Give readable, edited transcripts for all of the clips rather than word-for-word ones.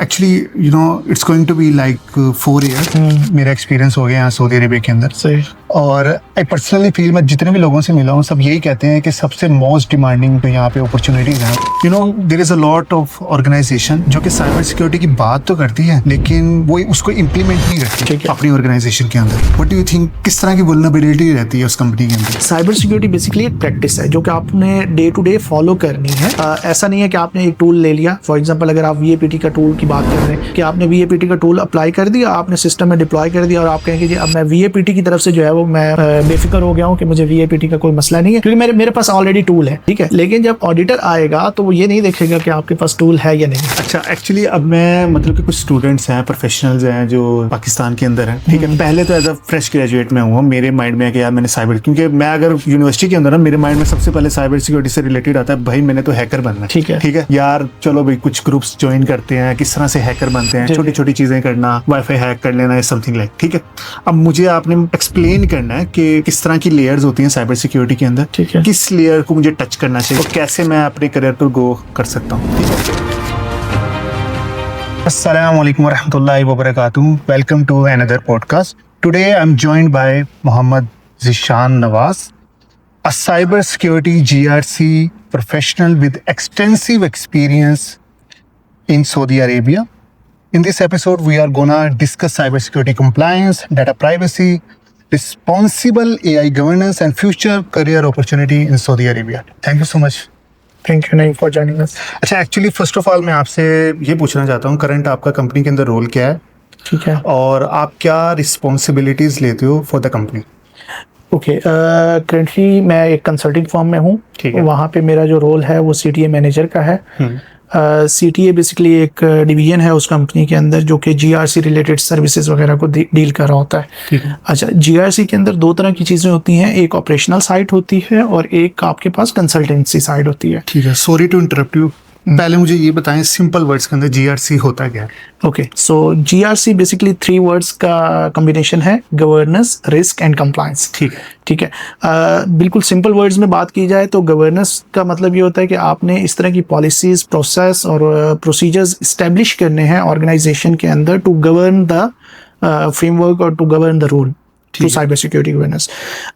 Actually it's going to be like 4 years मेरा experience हो गया यहाँ सऊदी अरेबिया के अंदर। सही। और आई पर्सनली फील, मैं जितने भी लोगों से मिला हूँ सब यही कहते हैं कि सबसे मोस्ट डिमांडिंग यहाँ पे अपॉर्चुनिटीज हैं। There is a lot of organisation जो कि साइबर सिक्योरिटी की बात तो करती है लेकिन वो उसको इम्प्लीमेंट नहीं करती अपनी ऑर्गेनाइजेशन के अंदर। व्हाट डू यू थिंक, किस तरह की वल्नरेबिलिटी रहती है उस कंपनी के अंदर? साइबर सिक्योरिटी बेसिकली एक प्रैक्टिस है जो कि आपने डे टू डे फॉलो करनी है। ऐसा नहीं है कि आपने एक टूल ले लिया, फॉर एग्जांपल अगर आप VAPT का टूल की बात कर रहे हैं कि आपने VAPT का टूल अप्लाई कर दिया, आपने सिस्टम में डिप्लॉय कर दिया और आप कहेंगे जी अब मैं VAPT की तरफ से जो है वो मैं बेफिक्र हो गया हूँ कि मुझे VAPT का कोई मसला नहीं है क्योंकि मेरे पास ऑलरेडी टूल है, ठीक है। लेकिन जब ऑडिटर आएगा तो वो ये नहीं देखेगा कि आपके पास टूल है या नहीं। अच्छा, एक्चुअली अब मैं मतलब कि कुछ स्टूडेंट्स हैं, प्रोफेशनल्स हैं जो पाकिस्तान के अंदर हैं, ठीक है। पहले तो एज अ फ्रेश ग्रेजुएट में हुआ, मेरे माइंड में है कि यार मैंने साइबर, क्योंकि मैं अगर यूनिवर्सिटी के अंदर ना मेरे माइंड में सबसे पहले साइबर सिक्योरिटी से रिलेटेड आता है, भाई मैंने तो हैकर बनना है, ठीक है यार, चलो भाई कुछ ग्रुप्स ज्वाइन करते हैं, किस तरह से हैकर बनते हैं, छोटी छोटी चीजें करना, वाईफाई हैक कर लेना, समथिंग लाइक, ठीक है। अब मुझे आपने एक्सप्लेन करना है कि किस तरह की लेयर्स होती हैं साइबर सिक्योरिटी के अंदर, ठीक है, किस लेयर को मुझे टच करना चाहिए और कैसे मैं अपने करियर पर गो कर सकता हूँ। Assalamu alaikum warahmatullahi wabarakatuh. Welcome to another podcast. Today I'm joined by Mohammad Zishan Nawaz, a cybersecurity GRC professional with extensive experience in Saudi Arabia. In this episode, we are gonna discuss cybersecurity compliance, data privacy, responsible AI governance, and future career opportunity in Saudi Arabia. Thank you so much. Thank you नहीं for joining us. अच्छा, actually first of all मैं आपसे ये पूछना चाहता हूँ, current आपका company के अंदर रोल क्या है, ठीक है, और आप क्या रिस्पॉन्सिबिलिटीज लेते हो for the company? Okay, currently मैं एक कंसल्टिंग फर्म में हूँ, वहाँ पे मेरा जो रोल है वो CTA मैनेजर का है। CTA बेसिकली एक डिवीजन है उस कंपनी के अंदर जो कि GRC रिलेटेड सर्विसेज वगैरह को डील कर रहा होता है। अच्छा, GRC के अंदर दो तरह की चीज़ें होती हैं, एक ऑपरेशनल साइड होती है और एक आपके पास कंसल्टेंसी साइड होती है। ठीक है, सॉरी टू इंटरप्ट यू, पहले मुझे ये बताएं सिंपल वर्ड्स के अंदर GRC होता क्या है? ओके, सो GRC बेसिकली 3 वर्ड्स का कॉम्बिनेशन है, गवर्नेंस, रिस्क एंड कंप्लायंस। ठीक है। बिल्कुल सिंपल वर्ड्स में बात की जाए तो गवर्नेंस का मतलब ये होता है कि आपने इस तरह की पॉलिसीज, प्रोसेस और प्रोसीजर्स इस्टेब्लिश करने हैं ऑर्गेनाइजेशन के अंदर टू गवर्न द फ्रेमवर्क और to govern the rule to cyber security governance.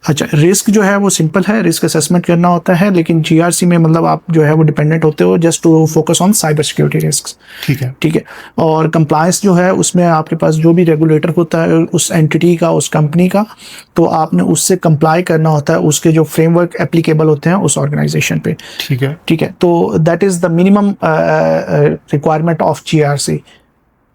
अच्छा, रिस्क जो है वो सिंपल है, रिस्क असेसमेंट करना होता है, लेकिन GRC में मतलब आप जो है वो डिपेंडेंट होते हो just to focus on cyber security risk. ठीक है। और कंप्लायंस जो है उसमें आपके पास जो भी रेगुलेटर होता है उस एंटिटी का, उस कंपनी का, तो आपने उससे कंप्लाई करना होता है, उसके जो फ्रेमवर्क एप्लीकेबल होते हैं उस ऑर्गेनाइजेशन पे। ठीक है, तो that is the minimum requirement of GRC।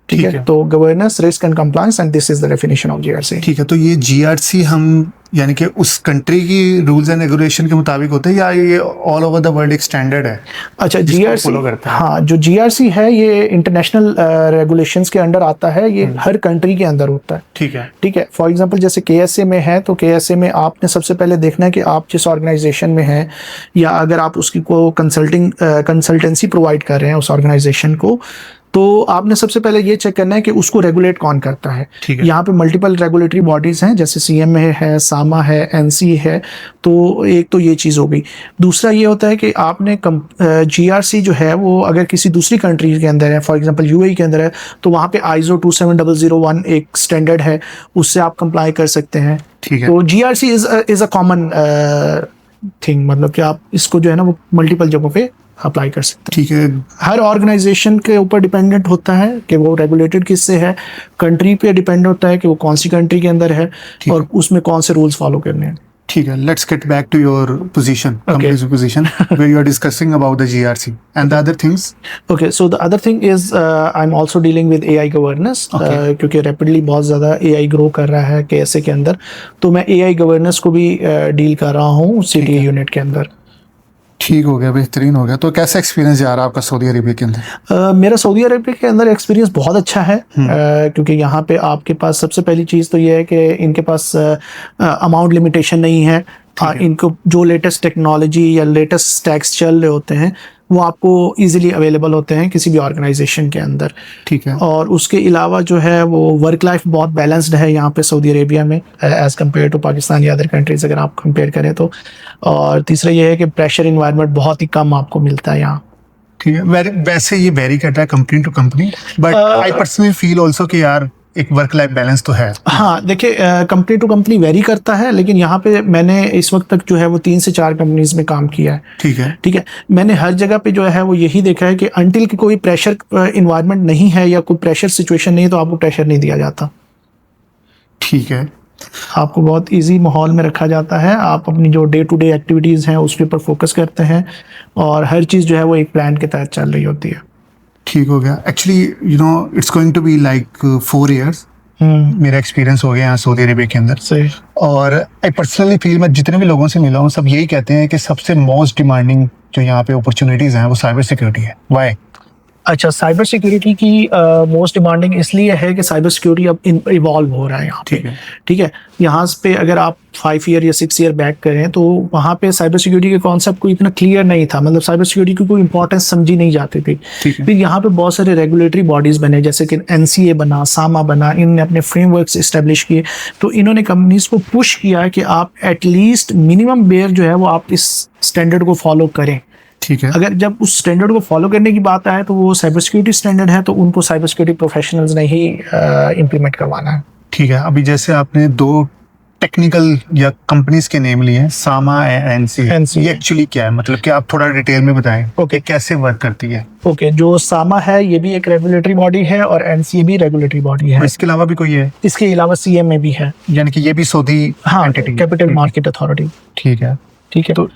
ठीक है, तो governance, risk and compliance, and this is the definition of GRC। ठीक है, तो ये GRC हम यानी कि उस कंट्री की रूल्स एंड रेगुलेशन के मुताबिक होता है या ये ऑल ओवर द वर्ल्ड एक स्टैंडर्ड है? अच्छा, GRC फॉलो करता है। हाँ, जो GRC है ये इंटरनेशनल रेगुलेशंस के अंडर आता है, ये हर कंट्री के अंदर होता है। ठीक है। फॉर एग्जांपल जैसे KSA में है तो KSA में आपने सबसे पहले देखना है कि आप जिस ऑर्गेनाइजेशन में हैं या अगर आप उसकी को कंसल्टेंसी प्रोवाइड कर रहे हैं उस ऑर्गेनाइजेशन को, तो आपने सबसे पहले ये चेक करना है कि उसको रेगुलेट कौन करता है। यहाँ पे मल्टीपल रेगुलेटरी बॉडीज हैं, जैसे CMA है, सामा है, NC है, तो एक तो ये चीज़ हो गई। दूसरा ये होता है कि आपने GRC जो है वो अगर किसी दूसरी कंट्री के अंदर है, फॉर एग्जांपल UAE के अंदर है, तो वहाँ पे ISO 27001 एक स्टैंडर्ड है, उससे आप कंप्लाई कर सकते हैं। तो GRC is a common thing, मतलब कि आप इसको जो है ना वो मल्टीपल जगहों पे अप्लाई कर सकते हैं। ठीक है, हर ऑर्गेनाइजेशन के ऊपर डिपेंडेंट होता है कि वो रेगुलेटेड किससे है, कंट्री पे डिपेंड होता है कि वो कौन सी कंट्री के अंदर है और उसमें कौन से रूल्स फॉलो करने हैं। ठीक है, let's get back to your position, company's position where you are discussing about the GRC and the other things. Okay, so the other thing is I'm also dealing with AI governance, क्योंकि rapidly बहुत ज़्यादा AI grow कर रहा है KSA के अंदर, तो मैं AI governance को भी डील कर रहा हूँ CTA यूनिट के अंदर। ठीक हो गया, बेहतरीन हो गया। तो कैसा एक्सपीरियंस जा रहा है आपका सऊदी अरेबिया के अंदर? मेरा सऊदी अरेबिया के अंदर एक्सपीरियंस बहुत अच्छा है, क्योंकि यहाँ पे आपके पास सबसे पहली चीज़ तो ये है कि इनके पास अमाउंट लिमिटेशन नहीं है। इनको जो लेटेस्ट टेक्नोलॉजी या लेटेस्ट स्टैक्स चल रहे होते हैं वो आपको इजीली अवेलेबल होते हैं किसी भी ऑर्गेनाइजेशन के अंदर। ठीक है, और उसके अलावा जो है वो वर्क लाइफ बहुत बैलेंस्ड है यहाँ पे सऊदी अरेबिया में एज़ कम्पेयर टू पाकिस्तान या अदर कंट्रीज अगर आप कंपेयर करें तो। और तीसरा ये है कि प्रेशर इन्वायरमेंट बहुत ही कम आपको मिलता है यहाँ। ठीक है, वैसे ये वेरी करता है company to company, but I personally feel also कि यार एक वर्क लाइफ बैलेंस तो है। हाँ देखिए, कंपनी टू कंपनी वेरी करता है, लेकिन यहाँ पे मैंने इस वक्त तक जो है वो 3 से 4 कंपनीज में काम किया है। ठीक है, मैंने हर जगह पे जो है वो यही देखा है कि अंटिल की कोई प्रेशर इन्वायरमेंट नहीं है या कोई प्रेशर सिचुएशन नहीं है तो आपको प्रेशर नहीं दिया जाता। ठीक है, आपको बहुत इजी माहौल में रखा जाता है, आप अपनी जो डे टू डे एक्टिविटीज़ हैं उसके ऊपर फोकस करते हैं और हर चीज़ जो है वो एक प्लान के तहत चल रही होती है। ठीक हो गया। Actually you know it's going to be like 4 years मेरा एक्सपीरियंस हो गया यहाँ सऊदी अरेबिया के अंदर। सही। और आई पर्सनली फील, मैं जितने भी लोगों से मिला हूँ सब यही कहते हैं कि सबसे मोस्ट डिमांडिंग जो यहाँ पे अपॉर्चुनिटीज़ हैं वो साइबर सिक्योरिटी है। वाई? अच्छा, साइबर सिक्योरिटी की मोस्ट डिमांडिंग इसलिए है कि साइबर सिक्योरिटी अब इवॉल्व हो रहा है यहाँ पे। ठीक है, यहाँ पे अगर आप 5 year या 6 year बैक करें तो वहाँ पे साइबर सिक्योरिटी के कॉन्सेप्ट कोई इतना क्लियर नहीं था, मतलब साइबर सिक्योरिटी की कोई इंपॉर्टेंस समझी नहीं जाती थी। फिर यहाँ पे बहुत सारे रेगुलेटरी बॉडीज बने, जैसे कि NCA बना, सामा बना, इन्होंने अपने फ्रेमवर्क्स इस्टेब्लिश किए, तो इन्होंने कंपनीज को पुश किया कि आप एटलीस्ट मिनिमम बेयर जो है वो आप इस स्टैंडर्ड को फॉलो करें। ठीक है, अगर जब उस स्टैंडर्ड को फॉलो करने की बात आए तो वो साइबर सिक्योरिटी स्टैंडर्ड है, तो उनको साइबर सिक्योरिटी प्रोफेशनल्स ने ही इम्प्लीमेंट करवाना है। ठीक है। अभी जैसे आपने 2 टेक्निकल या कंपनीज के नेम लिए हैं, सामा एंड NCA, ये एक्चुअली क्या है, मतलब कि आप थोड़ा डिटेल में बताएं ओके कैसे वर्क करती है। ओके, जो सामा है ये भी एक रेगुलेटरी बॉडी है और NCA भी रेगुलेटरी बॉडी है। इसके अलावा भी कोई है? इसके अलावा CMA भी है, यानी कि ये भी Saudi entity, capital market authority. ठीक है, तो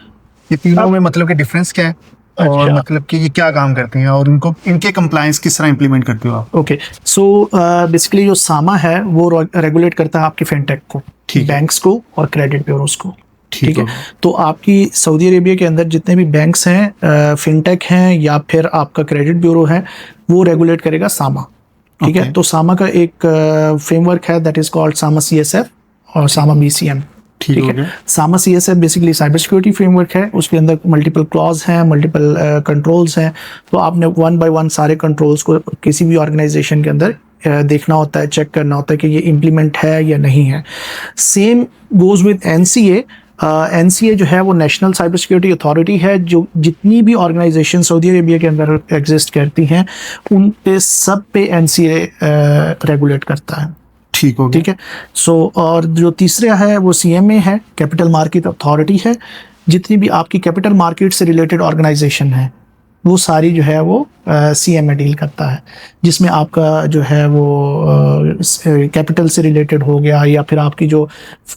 ये तीनों में मतलब कि डिफरेंस क्या है? और मतलब कि ये क्या काम करती हैं और इनको इनके कंप्लायंस किस तरह इंप्लीमेंट करते हो आप? ओके, सो बेसिकली जो सामा है वो रेगुलेट करता है आपके फिनटेक को, बैंक्स को और क्रेडिट ब्यूरोज को। ठीक है, तो आपकी सऊदी अरेबिया के अंदर जितने भी बैंक्स हैं, फिनटेक हैं या फिर आपका क्रेडिट ब्यूरो है, वो रेगुलेट करेगा सामा। ठीक है, तो सामा का एक फ्रेमवर्क है that is called Sama CSF और सामा BCM। ठीक है, सामा CSF basically cyber security framework है, उसके अंदर मल्टीपल क्लॉज हैं, मल्टीपल कंट्रोल्स हैं, तो आपने 1 by 1 सारे कंट्रोल्स को किसी भी ऑर्गेनाइजेशन के अंदर देखना होता है, चेक करना होता है कि ये इम्प्लीमेंट है या नहीं है। Same goes with NCA। NCA जो है वो नेशनल साइबर सिक्योरिटी अथॉरिटी है, जो जितनी भी ऑर्गेनाइजेशन सऊदी अरेबिया के अंदर एग्जिस्ट करती हैं उन पे सब पे NCA रेगुलेट करता है। ठीक है, सो और जो तीसरा है वो CMA है, कैपिटल मार्केट अथॉरिटी है। जितनी भी आपकी कैपिटल मार्केट से रिलेटेड ऑर्गेनाइजेशन है वो सारी जो है वो CMA डील करता है, जिसमें आपका जो है वो कैपिटल से रिलेटेड हो गया या फिर आपकी जो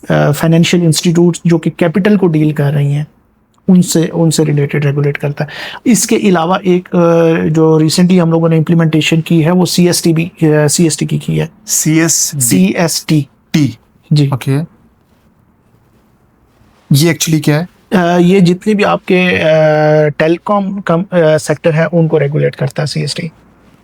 फाइनेंशियल इंस्टीट्यूट जो कि कैपिटल को डील कर रही हैं उनसे रिलेटेड रेगुलेट करता है। इसके अलावा एक जो रिसेंटली हम लोगों ने इम्प्लीमेंटेशन की है वो CST की है। CST जी। ओके, ये एक्चुअली क्या है? ये जितने भी आपके टेलीकॉम सेक्टर है उनको रेगुलेट करता है CST।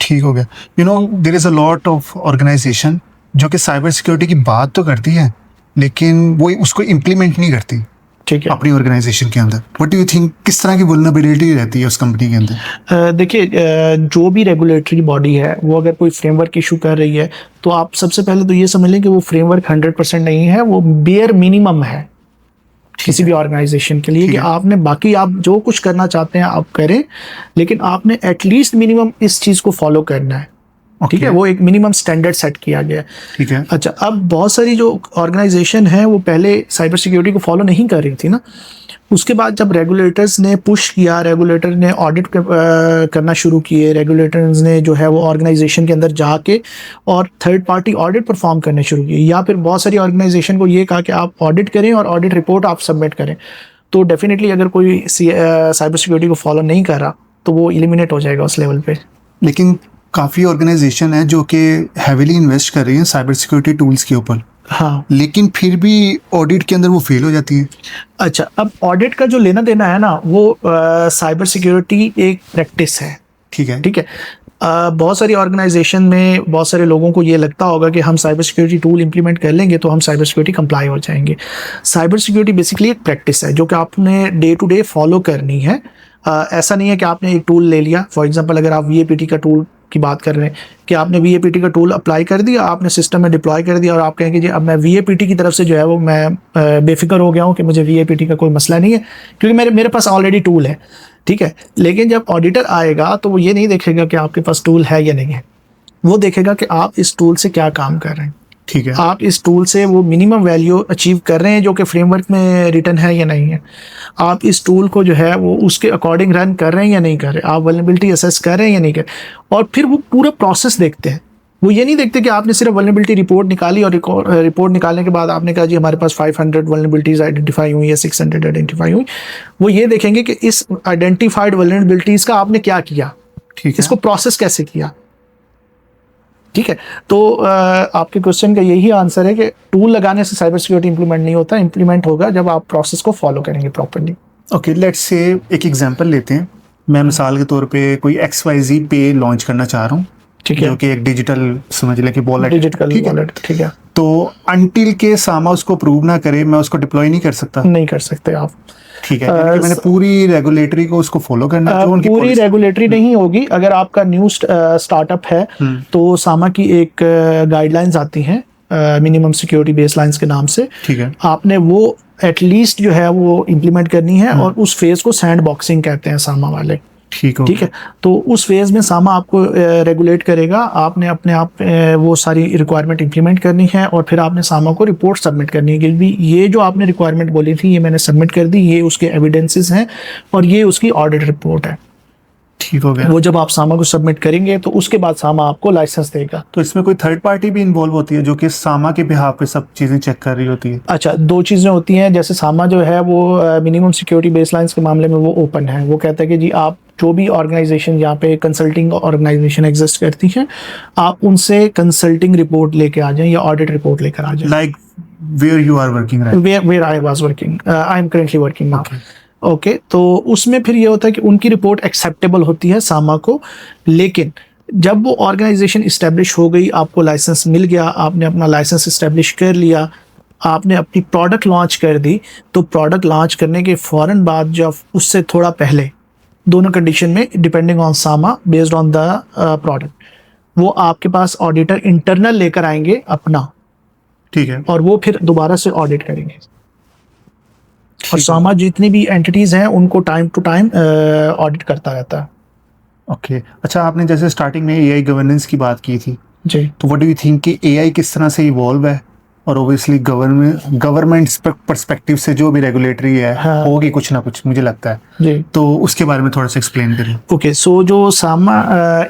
ठीक हो गया। You know there is a lot of organisation जो कि साइबर सिक्योरिटी की बात तो करती है लेकिन वो उसको इम्प्लीमेंट नहीं करती। ठीक है, अपनी ऑर्गेनाइजेशन के अंदर व्हाट डू यू थिंक, किस तरह की वल्नरेबिलिटी रहती है उस कंपनी के अंदर? देखिए, जो भी रेगुलेटरी बॉडी है वो अगर कोई फ्रेमवर्क इशू कर रही है तो आप सबसे पहले तो ये समझ लें कि वो फ्रेमवर्क 100% नहीं है, वो बेयर मिनिमम है किसी भी ऑर्गेनाइजेशन के लिए कि आपने बाकी आप जो कुछ करना चाहते हैं आप करें, लेकिन आपने एटलीस्ट मिनिमम इस चीज को फॉलो करना है। ठीक है, वो एक मिनिमम स्टैंडर्ड सेट किया गया है। ठीक है, अच्छा, अब बहुत सारी जो ऑर्गेनाइजेशन है वो पहले साइबर सिक्योरिटी को फॉलो नहीं कर रही थी ना, उसके बाद जब रेगुलेटर्स ने पुश किया, रेगुलेटर ने ऑडिट करना शुरू किए, रेगुलेटर्स ने जो है वो ऑर्गेनाइजेशन के अंदर जाके और थर्ड पार्टी ऑडिट परफॉर्म करने शुरू किए, या फिर बहुत सारी ऑर्गेनाइजेशन को ये कहा कि आप ऑडिट करें और ऑडिट रिपोर्ट आप सबमिट करें, तो डेफिनेटली अगर कोई साइबर सिक्योरिटी को फॉलो नहीं कर रहा तो वो एलिमिनेट हो जाएगा उस लेवल पे। लेकिन काफ़ी ऑर्गेनाइजेशन है जो कि हैवीली इन्वेस्ट कर रही है साइबर सिक्योरिटी टूल्स के ऊपर, हाँ, लेकिन फिर भी ऑडिट के अंदर वो फेल हो जाती है। अच्छा, अब ऑडिट का जो लेना देना है ना वो साइबर सिक्योरिटी एक प्रैक्टिस है। ठीक है, ठीक है, बहुत सारी ऑर्गेनाइजेशन में बहुत सारे लोगों को ये लगता होगा कि हम साइबर सिक्योरिटी टूल इंप्लीमेंट कर लेंगे तो हम साइबर सिक्योरिटी कंप्लाई हो जाएंगे। साइबर सिक्योरिटी बेसिकली एक प्रैक्टिस है जो कि आपने डे टू डे फॉलो करनी है। ऐसा नहीं है कि आपने एक टूल ले लिया, फॉर एग्जांपल अगर आप VAPT का टूल की बात कर रहे हैं कि आपने VAPT का टूल अप्लाई कर दिया, आपने सिस्टम में डिप्लॉय कर दिया और आप कहेंगे जी अब मैं VAPT की तरफ से जो है वो मैं बेफिक्र हो गया हूँ कि मुझे VAPT का कोई मसला नहीं है क्योंकि मेरे पास ऑलरेडी टूल है। ठीक है। लेकिन जब ऑडिटर आएगा तो वो ये नहीं देखेगा कि आपके पास टूल है या नहीं है, वो देखेगा कि आप इस टूल से क्या काम कर रहे हैं। ठीक है, आप इस टूल से वो मिनिमम वैल्यू अचीव कर रहे हैं जो कि फ्रेमवर्क में रिटर्न है या नहीं है। आप इस टूल को जो है वो उसके अकॉर्डिंग रन कर रहे हैं या नहीं कर रहे, आप वल्नरेबिलिटी असेस कर रहे हैं या नहीं कर रहे। और फिर वो पूरा प्रोसेस देखते हैं। वो ये नहीं देखते कि आपने सिर्फ वल्नरेबिलिटी रिपोर्ट निकाली और रिपोर्ट निकालने के बाद आपने कहा जी हमारे पास 500 वल्नरेबिलिटीज आइडेंटिफाई हुई या 600 आइडेंटिफाई हुई। वो ये देखेंगे कि इस आइडेंटिफाइड वल्नरेबिलिटीज का आपने क्या किया, ठीक है, इसको प्रोसेस कैसे किया। ठीक है, तो आपके क्वेश्चन का यही आंसर है कि टूल लगाने से साइबर सिक्योरिटी इंप्लीमेंट नहीं होता, इंप्लीमेंट होगा जब आप प्रोसेस को फॉलो करेंगे प्रॉपर्ली। ओके, लेट्स से एक एग्जांपल लेते हैं। मैं मिसाल के तौर पे कोई XYZ पे लॉन्च करना चाह रहा हूँ, ठीक है, जो कि एक डिजिटल समझ लें कि वॉलेट, डिजिटल ठीक है। वॉलेट, ठीक है, तो अनटिल के सामा उसको अप्रूव ना करे मैं उसको डिप्लॉय नहीं कर सकता। नहीं कर सकते आप। ठीक है, यानी कि मैंने पूरी रेगुलेटरी को उसको फॉलो करना है, जो उनकी पूरी policy- रेगुलेटरी नहीं होगी। अगर आपका न्यू स्टार्टअप है तो सामा की एक गाइडलाइंस आती हैं मिनिमम सिक्योरिटी बेसलाइंस के नाम से। ठीक है, आपने वो एटलीस्ट जो है वो इम्प्लीमेंट करनी है और उस फेज को सैंड बॉक्सिंग कहते हैं सामा वाले। ठीक हो ठीक है, तो उस फेज में सामा आपको रेगुलेट करेगा। आपने अपने आप वो सारी रिक्वायरमेंट इंप्लीमेंट करनी है और फिर आपने सामा को रिपोर्ट सबमिट करनी है कि भी ये जो आपने रिक्वायरमेंट बोली थी ये मैंने सबमिट कर दी, ये उसके एविडेंसेस हैं और ये उसकी ऑडिट रिपोर्ट है। ठीक हो गया। वो जब आप सामा को सबमिट करेंगे तो उसके बाद सामा आपको लाइसेंस देगा। तो इसमें कोई थर्ड पार्टी भी इन्वॉल्व होती है जो कि सामा के बिहाफ पे सब चीजें चेक कर रही होती है? अच्छा, दो चीज़ें होती हैं। जैसे सामा जो है वो मिनिमम सिक्योरिटी बेसलाइंस के मामले में वो ओपन है। वो कहता है कि जी आप जो भी ऑर्गेनाइजेशन यहाँ पे कंसल्टिंग ऑर्गेनाइजेशन एग्जिस्ट करती हैं, आप उनसे कंसल्टिंग रिपोर्ट लेके आ जाएं या ऑडिट रिपोर्ट लेकर आ जाएं। Like where you are working right? Where I was working, I am currently working now. Okay, तो उसमें फिर ये होता है कि उनकी रिपोर्ट एक्सेप्टेबल होती है सामा को। लेकिन जब वो ऑर्गेनाइजेशन इस्टेब्लिश हो गई, आपको लाइसेंस मिल गया, आपने अपना लाइसेंस इस्टेब्लिश कर लिया, आपने अपनी प्रोडक्ट लॉन्च कर दी, तो प्रोडक्ट लॉन्च करने के फ़ौरन बाद जब उससे थोड़ा पहले, दोनों कंडीशन में depending on Sama based on the product, वो आपके पास ऑडिटर इंटरनल लेकर आएंगे अपना, ठीक है, और वो फिर दोबारा से ऑडिट करेंगे। और सामा जितनी भी एंटिटीज हैं उनको टाइम टू टाइम ऑडिट करता रहता है। ओके। अच्छा, आपने जैसे स्टार्टिंग में AI गवर्नेंस की बात की थी, जी, तो व्हाट डू यू थिंक कि AI किस तरह से इवॉल्व है और ओबियसली गवर्नमेंट पर्सपेक्टिव से जो भी रेगुलेटरी है हाँ। होगी कुछ ना कुछ, मुझे लगता है, जी। तो उसके बारे में थोड़ा सा एक्सप्लेन करिए। ओके, सो जो सामा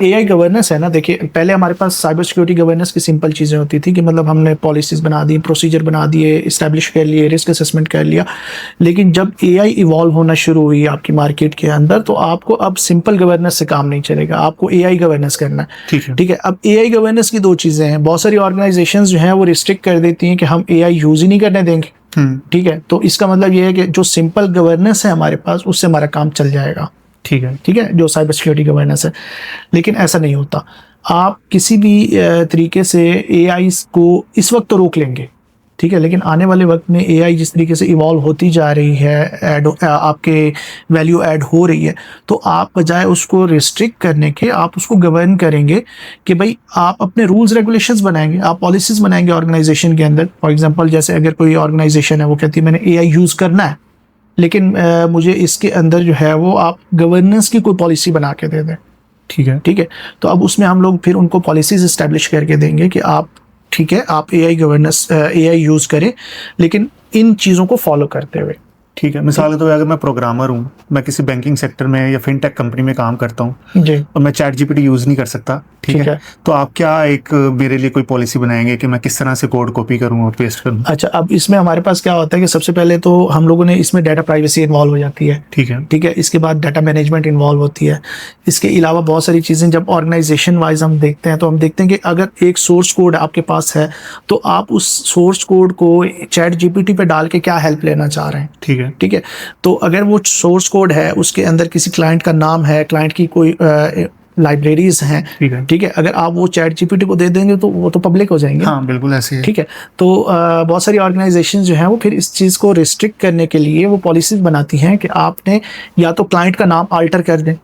AI गवर्नेंस है ना, देखिए पहले हमारे पास साइबर सिक्योरिटी गवर्नेंस की सिंपल चीज़ें होती थी कि मतलब हमने पॉलिसीज बना दी, प्रोसीजर बना दिए, इस्टेब्लिश कर लिए, रिस्क असेसमेंट कर लिया। लेकिन जब AI इवॉल्व होना शुरू हुई आपकी मार्केट के अंदर, तो आपको अब सिंपल गवर्नेंस से काम नहीं चलेगा, आपको AI गवर्नेंस करना है। ठीक है, ठीक है, अब AI गवर्नेंस की दो चीज़ें हैं। बहुत सारी ऑर्गेनाइजेशंस जो हैं वो रिस्ट्रिक्ट कर देती हैं कि हम AI यूज़ ही नहीं करने देंगे। ठीक है, तो इसका मतलब ये है कि जो सिंपल गवर्नेंस है हमारे पास, उससे हमारा काम चल जाएगा। ठीक है, ठीक है, जो साइबर सिक्योरिटी गवर्नेंस है। लेकिन ऐसा नहीं होता। आप किसी भी तरीके से AI को इस वक्त तो रोक लेंगे, ठीक है, लेकिन आने वाले वक्त में AI जिस तरीके से इवॉल्व होती जा रही है, आपके वैल्यू ऐड हो रही है, तो आप बजाय उसको रिस्ट्रिक्ट करने के आप उसको गवर्न करेंगे कि भाई आप अपने रूल्स रेगुलेशंस बनाएंगे, आप पॉलिसीज बनाएंगे ऑर्गेनाइजेशन के अंदर। फॉर एग्जांपल, जैसे अगर कोई ऑर्गेनाइजेशन है वो कहती है मैंने AI यूज़ करना है, लेकिन मुझे इसके अंदर जो है वो आप गवर्नेंस की कोई पॉलिसी बना के दे दें। ठीक है, ठीक है, तो अब उसमें हम लोग फिर उनको पॉलिसीज इस्टेब्लिश करके देंगे कि आप, ठीक है, आप AI गवर्नेंस AI यूज़ करें, लेकिन इन चीज़ों को फॉलो करते हुए। ठीक है। मिसाल के तौर पे अगर मैं प्रोग्रामर हूँ, मैं किसी बैंकिंग सेक्टर में या फिनटेक कंपनी में काम करता हूँ जी, और मैं चैट GPT यूज़ नहीं कर सकता, ठीक है, तो आप क्या एक मेरे लिए कोई पॉलिसी बनाएंगे कि मैं किस तरह से कोड कॉपी करूँ और पेस्ट करूँ? अच्छा, अब इसमें हमारे पास क्या होता है कि सबसे पहले तो हम लोगों ने इसमें डाटा प्राइवेसी इन्वॉल्व हो जाती है। ठीक है, ठीक है, इसके बाद डाटा मैनेजमेंट इन्वॉल्व होती है। इसके अलावा बहुत सारी चीज़ें जब ऑर्गेनाइजेशन वाइज हम देखते हैं, तो हम देखते हैं कि अगर एक सोर्स कोड आपके पास है, तो आप उस सोर्स कोड को चैट GPT पे डाल के क्या हेल्प लेना चाह रहे हैं। ठीक है, ठीक है, तो अगर वो सोर्स कोड है, उसके अंदर किसी क्लाइंट का नाम है, क्लाइंट की कोई लाइब्रेरीज हैं, ठीक है, ठीक है, अगर आप वो चैट GPT को दे देंगे तो वो तो पब्लिक हो जाएंगे। हाँ बिल्कुल ऐसे है। ठीक है, तो बहुत सारी ऑर्गेनाइजेशन जो हैं वो फिर इस चीज़ को रिस्ट्रिक्ट करने के लिए वो पॉलिसीज बनाती हैं कि आपने या तो क्लाइंट का नाम अल्टर कर दें,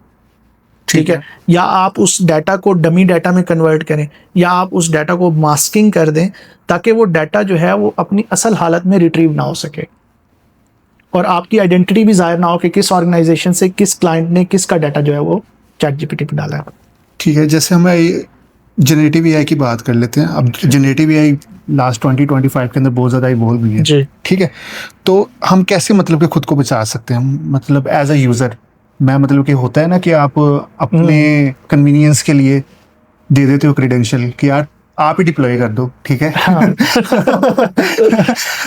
ठीक है, या आप उस डाटा को डमी डाटा में कन्वर्ट करें, या आप उस डाटा को मास्किंग कर दें ताकि वो डाटा जो है वो अपनी असल हालत में रिट्रीव ना हो सके। और आपकी आइडेंटिटी भी जाहिर ना हो कि किस ऑर्गेनाइजेशन से किस क्लाइंट ने किसका डाटा जो है वो चैट जीपीटी पे डाला है। ठीक है, जैसे हम जनरेटिव एआई की बात कर लेते हैं। अब जनरेटिव एआई लास्ट 2025 के अंदर बहुत ज़्यादा इवॉल्व हुई है। जी। ठीक है, तो हम कैसे मतलब कि खुद को बचा सकते हैं, मतलब एज अ यूज़र? मैं मतलब कि होता है ना कि आप अपने कन्वीनियंस के लिए दे देते हो क्रेडेंशियल कि यार आप ही डिप्लॉय कर दो, ठीक है। हाँ।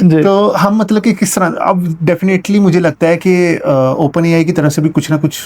जी। तो हम मतलब कि किस तरह, अब डेफिनेटली मुझे लगता है कि ओपन एआई की तरफ से भी कुछ ना कुछ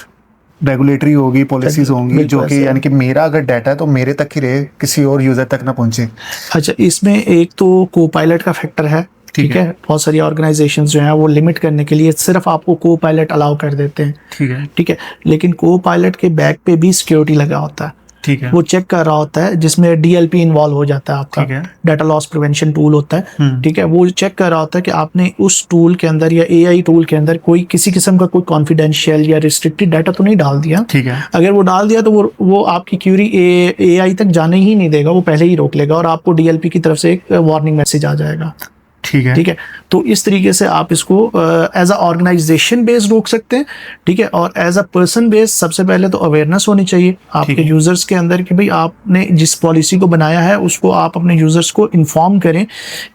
रेगुलेटरी होगी, पॉलिसीज होंगी, जो बिल्कुल कि यानी कि मेरा अगर डाटा है तो मेरे तक ही रहे, किसी और यूजर तक ना पहुंचे। अच्छा, इसमें एक तो को पायलट का फैक्टर है। ठीक है, बहुत सारी ऑर्गेनाइजेशंस जो हैं वो लिमिट करने के लिए सिर्फ आपको को पायलट अलाउ कर देते हैं। ठीक है। ठीक है, लेकिन को पायलट के बैक पे भी सिक्योरिटी लगा होता है। ठीक है। वो चेक कर रहा होता है, जिसमें डीएलपी इन्वॉल्व हो जाता है। आपका ठीक है। डाटा लॉस प्रिवेंशन टूल होता है। ठीक है, वो चेक कर रहा होता है कि आपने उस टूल के अंदर या एआई टूल के अंदर कोई किसी किस्म का कोई कॉन्फिडेंशियल या रिस्ट्रिक्टेड डाटा तो नहीं डाल दिया। ठीक है। अगर वो डाल दिया तो वो आपकी क्यूरी एआई तक जाने ही नहीं देगा, वो पहले ही रोक लेगा और आपको डीएलपी की तरफ से एक वार्निंग मैसेज आ जाएगा। ठीक है। ठीक है, तो इस तरीके से आप इसको एज अ ऑर्गेनाइजेशन बेस्ड रोक सकते हैं। ठीक है, और एज अ पर्सन बेस्ड सबसे पहले तो अवेयरनेस होनी चाहिए आपके यूजर्स के अंदर कि भाई आपने जिस पॉलिसी को बनाया है उसको आप अपने यूजर्स को इन्फॉर्म करें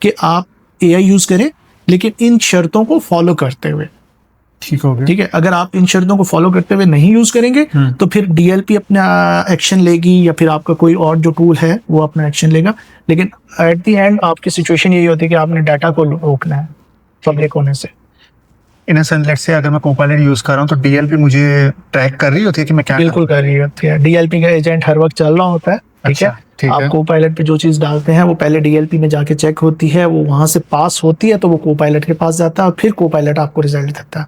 कि आप एआई यूज करें, लेकिन इन शर्तों को फॉलो करते हुए। ठीक हो गया। ठीक है, अगर आप इन शर्तों को फॉलो करते हुए नहीं यूज करेंगे तो फिर डीएलपी अपना एक्शन लेगी या फिर आपका कोई और जो टूल है वो अपना एक्शन लेगा। लेकिन एट द एंड आपकी सिचुएशन यही होती है कि आपने डाटा को रोकना है पब्लिक होने से। इन अ सेंस लेट्स से अगर मैं कोपायलट यूज कर रहा हूं तो डीएलपी मुझे ट्रैक कर रही होती है कि मैं क्या बिल्कुल कर रही होती है। डीएलपी का एजेंट हर वक्त चल रहा होता है। ठीक है, आप कोपायलट पे जो चीज डालते हैं वो पहले डीएलपी में जाके चेक होती है, वो वहां से पास होती है तो वो कोपायलट के पास जाता है और फिर कोपायलट आपको रिजल्ट देता है।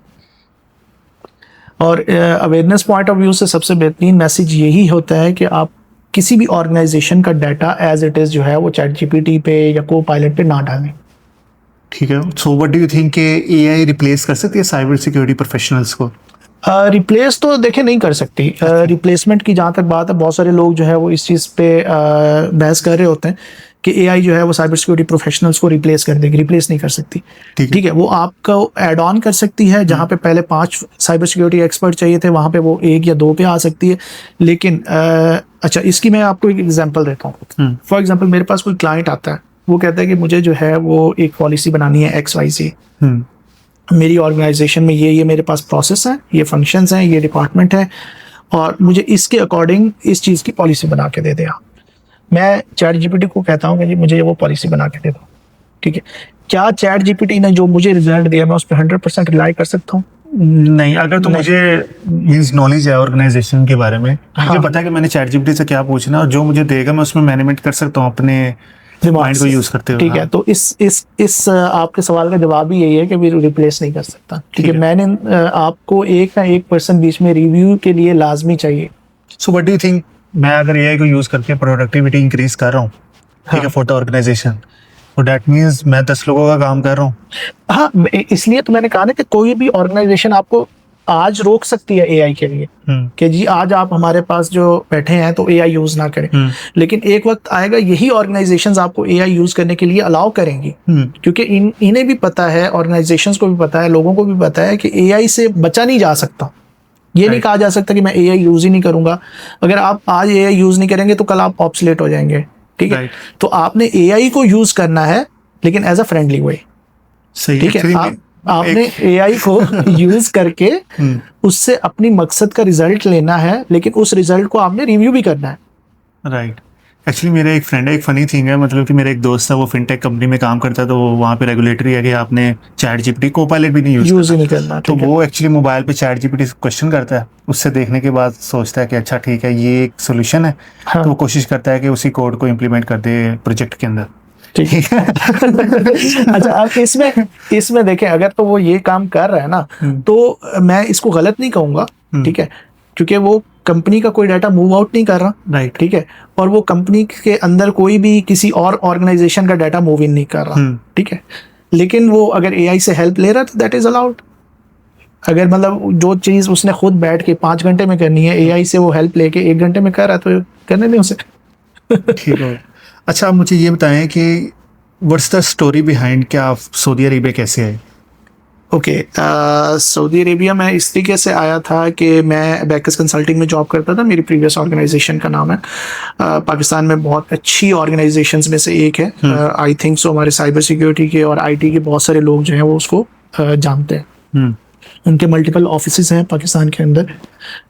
और अवेयरनेस पॉइंट ऑफ व्यू से सबसे बेहतरीन मैसेज यही होता है कि आप किसी भी ऑर्गेनाइजेशन का डाटा एज इट इज जो है वो चैट जीपीटी पे या को पायलट पे ना डालें। ठीक है, so what do you think के एआई रिप्लेस कर सकती है साइबर सिक्योरिटी प्रोफेशनल्स को? रिप्लेस तो देखे नहीं कर सकती। रिप्लेसमेंट की जहाँ तक बात है, बहुत सारे लोग जो है वो इस चीज़ पे बहस कर रहे होते हैं कि एआई जो है वो साइबर सिक्योरिटी प्रोफेशनल्स को रिप्लेस कर देगी। रिप्लेस नहीं कर सकती। ठीक है, वो आपको ऐड ऑन कर सकती है। जहाँ पे पहले 5 साइबर सिक्योरिटी एक्सपर्ट चाहिए थे, वहाँ पे वो 1 या 2 पे आ सकती है। लेकिन अच्छा, इसकी मैं आपको एक एग्जांपल देता हूँ। फॉर एग्जांपल, मेरे पास कोई क्लाइंट आता है, वो कहता है कि मुझे जो है वो एक पॉलिसी बनानी है XYZ। मेरी ऑर्गेनाइजेशन में ये मेरे पास प्रोसेस है, ये फंक्शंस हैं, ये डिपार्टमेंट है, और मुझे इसके अकॉर्डिंग इस चीज़ की पॉलिसी बना के दे दे आप। मैं चैट जीपीटी को कहता हूँ कि जी मुझे वो पॉलिसी बना के दे दो। ठीक है, क्या चैट जीपीटी ने जो मुझे रिजल्ट दिया मैं उस पर 100% रिलाई कर सकता हूँ? नहीं। अगर तो मुझे मींस नॉलेज है ऑर्गेनाइजेशन के बारे में, मुझे पता है कि मैंने चैट जीपीटी से क्या पूछना और जो मुझे देगा मैं उसमें मैनेजमेंट कर सकता हूँ अपने माइंड को यूज करते हुए। ठीक है, तो इस आपके सवाल का जवाब भी यही है कि फिर रिप्लेस नहीं कर सकता। ठीक है, मैंने आपको एक ना एक पर्सन बीच में रिव्यू के लिए लाजमी चाहिए। So what do you think, मैं अगर एआई को यूज करके प्रोडक्टिविटी इंक्रीज कर रहा हूँ, ठीक है, फॉर द ऑर्गेनाइजेशन, तो दैट मींस मैं 10 लोगों का काम कर रहा हूँ। हाँ, इसलिए तो मैंने कहा ना कि कोई भी ऑर्गेनाइजेशन आपको आज रोक सकती है एआई के लिए कि जी आज आप हमारे पास जो बैठे हैं तो एआई यूज ना करें। लेकिन एक वक्त आएगा यही ऑर्गेनाइजेशंस आपको एआई यूज करने के लिए अलाउ करेंगी, क्योंकि इन्हें भी पता है, ऑर्गेनाइजेशंस को भी पता है, लोगों को भी पता है कि एआई से बचा नहीं जा सकता। ये नहीं कहा जा सकता कि मैं एआई यूज ही नहीं करूंगा। अगर आप आज एआई यूज नहीं करेंगे तो कल आप ऑब्सोलेट हो जाएंगे। ठीक है, तो आपने एआई को यूज करना है लेकिन एज अ फ्रेंडली वे। ठीक है, आपने एआई को यूज करके उससे अपनी मकसद का रिजल्ट लेना है, लेकिन उस रिजल्ट को आपने रिव्यू भी करना है। राइट। एक्चुअली मेरा एक फ्रेंड है, एक फनी थिंग है, मतलब कि मेरा एक दोस्त है, वो फिनटेक कंपनी में काम करता है, तो वहाँ पे रेगुलेटरी है कि आपने चैट जीपीटी कोपायलट भी नहीं यूज ही नहीं करना। तो वो एक्चुअली मोबाइल पे चैट जीपीटी से क्वेश्चन करता है, उससे देखने के बाद सोचता है कि अच्छा ठीक है ये एक सोल्यूशन है। तो वो कोशिश करता है कि उसी कोड को इम्प्लीमेंट कर दे प्रोजेक्ट के अंदर। ठीक है। अच्छा, अब इसमें देखें, अगर तो वो ये काम कर रहा है ना, तो मैं इसको गलत नहीं कहूंगा। ठीक है, क्योंकि वो कंपनी का कोई डाटा मूव आउट नहीं कर रहा। राइट। ठीक है, और वो कंपनी के अंदर कोई भी किसी और ऑर्गेनाइजेशन का डाटा मूव इन नहीं कर रहा। ठीक है, लेकिन वो अगर एआई से हेल्प ले रहा है तो दैट इज अलाउड। अगर मतलब जो चीज उसने खुद बैठ के 5 घंटे में करनी है, एआई से वो हेल्प लेके 1 घंटे में कर रहा है तो करने नहीं उसे। ठीक है। अच्छा, आप मुझे ये बताएं कि व्हाट्स द स्टोरी बिहाइंड, क्या आप सऊदी अरेबिया कैसे आए? ओके, सऊदी अरेबिया में इस तरीके से आया था कि मैं बैकर्स कंसल्टिंग में जॉब करता था। मेरी प्रीवियस ऑर्गेनाइजेशन का नाम है, पाकिस्तान में बहुत अच्छी ऑर्गेनाइजेशंस में से एक है। आई थिंक सो हमारे साइबर सिक्योरिटी के और आईटी के बहुत सारे लोग जो हैं वो उसको जानते हैं। उनके मल्टीपल ऑफिसेज हैं पाकिस्तान के अंदर।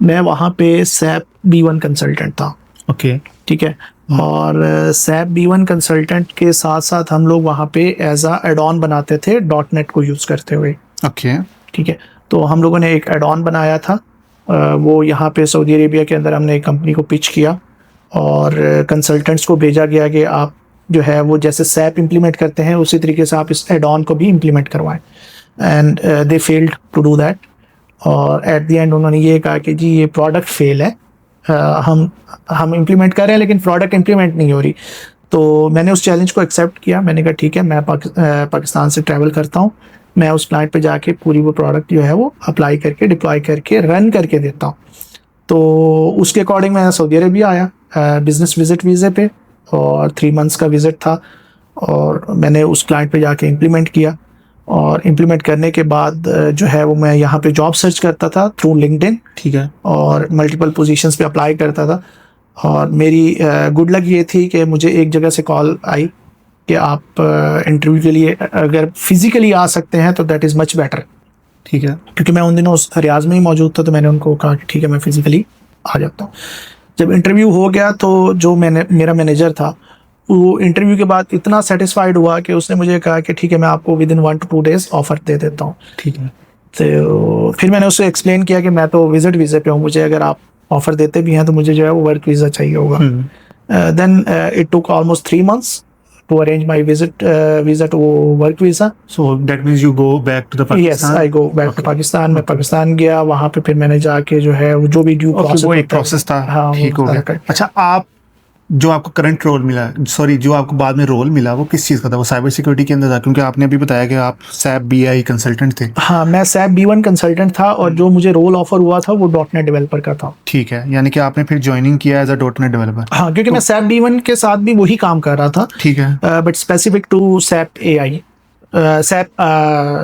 मैं वहाँ पे सैप B1 कंसल्टेंट था। ओके, ठीक है। और सैप B1 कंसल्टेंट के साथ साथ हम लोग वहाँ पे एज अ एड ऑन बनाते थे .NET को यूज़ करते हुए। ओके, ठीक है। तो हम लोगों ने एक एड ऑन बनाया था, वो यहाँ पे सऊदी अरेबिया के अंदर हमने एक कंपनी को पिच किया और कंसल्टेंट्स को भेजा गया कि आप जो है वो जैसे सैप इम्प्लीमेंट करते हैं उसी तरीके से आप इस एड ऑन को भी इम्प्लीमेंट करवाएं। And they failed to do that. और एट द एंड उन्होंने ये कहा कि जी ये प्रोडक्ट फेल है, हम इम्प्लीमेंट कर रहे हैं लेकिन प्रोडक्ट इम्प्लीमेंट नहीं हो रही। तो मैंने उस चैलेंज को एक्सेप्ट किया। मैंने कहा ठीक है, मैं पाकिस्तान से ट्रैवल करता हूँ, मैं उस क्लाइंट पे जाके पूरी वो प्रोडक्ट जो है वो अप्लाई करके डिप्लॉय करके रन करके देता हूँ। तो उसके अकॉर्डिंग मैं सऊदी अरेबिया आया बिजनेस विजिट वीज़े पे, और 3 मंथ्स का विजिट था। और मैंने उस क्लाइंट पे जाके इम्प्लीमेंट किया, और इम्प्लीमेंट करने के बाद जो है वो मैं यहाँ पे जॉब सर्च करता था थ्रू लिंक्डइन। ठीक है। और मल्टीपल पोजीशंस पे अप्लाई करता था। और मेरी गुड लक ये थी कि मुझे एक जगह से कॉल आई कि आप इंटरव्यू के लिए अगर फिजिकली आ सकते हैं तो दैट इज़ मच बेटर। ठीक है। क्योंकि मैं उन दिनों उस रियाज में ही मौजूद था, तो मैंने उनको कहा कि ठीक है मैं फिजिकली आ जाता हूँ। जब इंटरव्यू हो गया तो जो मेरा मैनेजर था वो इंटरव्यू के बाद इतना सेटिस्फाइड हुआ कि उसने मुझे कहा कि ठीक है मैं आपको within 1 to 2 days offer दे देता हूँ। ठीक है। तो फिर मैंने उससे एक्सप्लेन किया कि मैं तो विजिट वीज़े पे हूँ, मुझे अगर आप ऑफर देते भी हैं तो मुझे जो है वो वर्क वीज़ा चाहिए होगा। Then it took almost 3 months to arrange my visa to work visa. So that means you go back to the Pakistan? Yes, I go back to Pakistan. मैं पाकिस्तान गया, वहाँ पे फिर मैंने जाके जो है वो जो भी ड्यू प्रोसेस, वो एक प्रोसेस था। हाँ, ठीक हो गया। अच्छा, आप जो आपको करंट रोल मिला, सॉरी जो आपको बाद में रोल मिला, वो किस चीज़ का था? वो साइबर सिक्योरिटी के अंदर था? क्योंकि आपने अभी बताया कि आप सैप BI कंसल्टेंट थे। हाँ, मैं सैप B1 कंसल्टेंट था, और जो मुझे रोल ऑफर हुआ था वो .NET डेवलपर का था। ठीक है, यानी कि आपने फिर ज्वाइनिंग किया एज अ .NET डेवलपर। हाँ, क्योंकि मैं सैप B1 के साथ भी वही काम कर रहा था। ठीक है। But specific to SAP AI,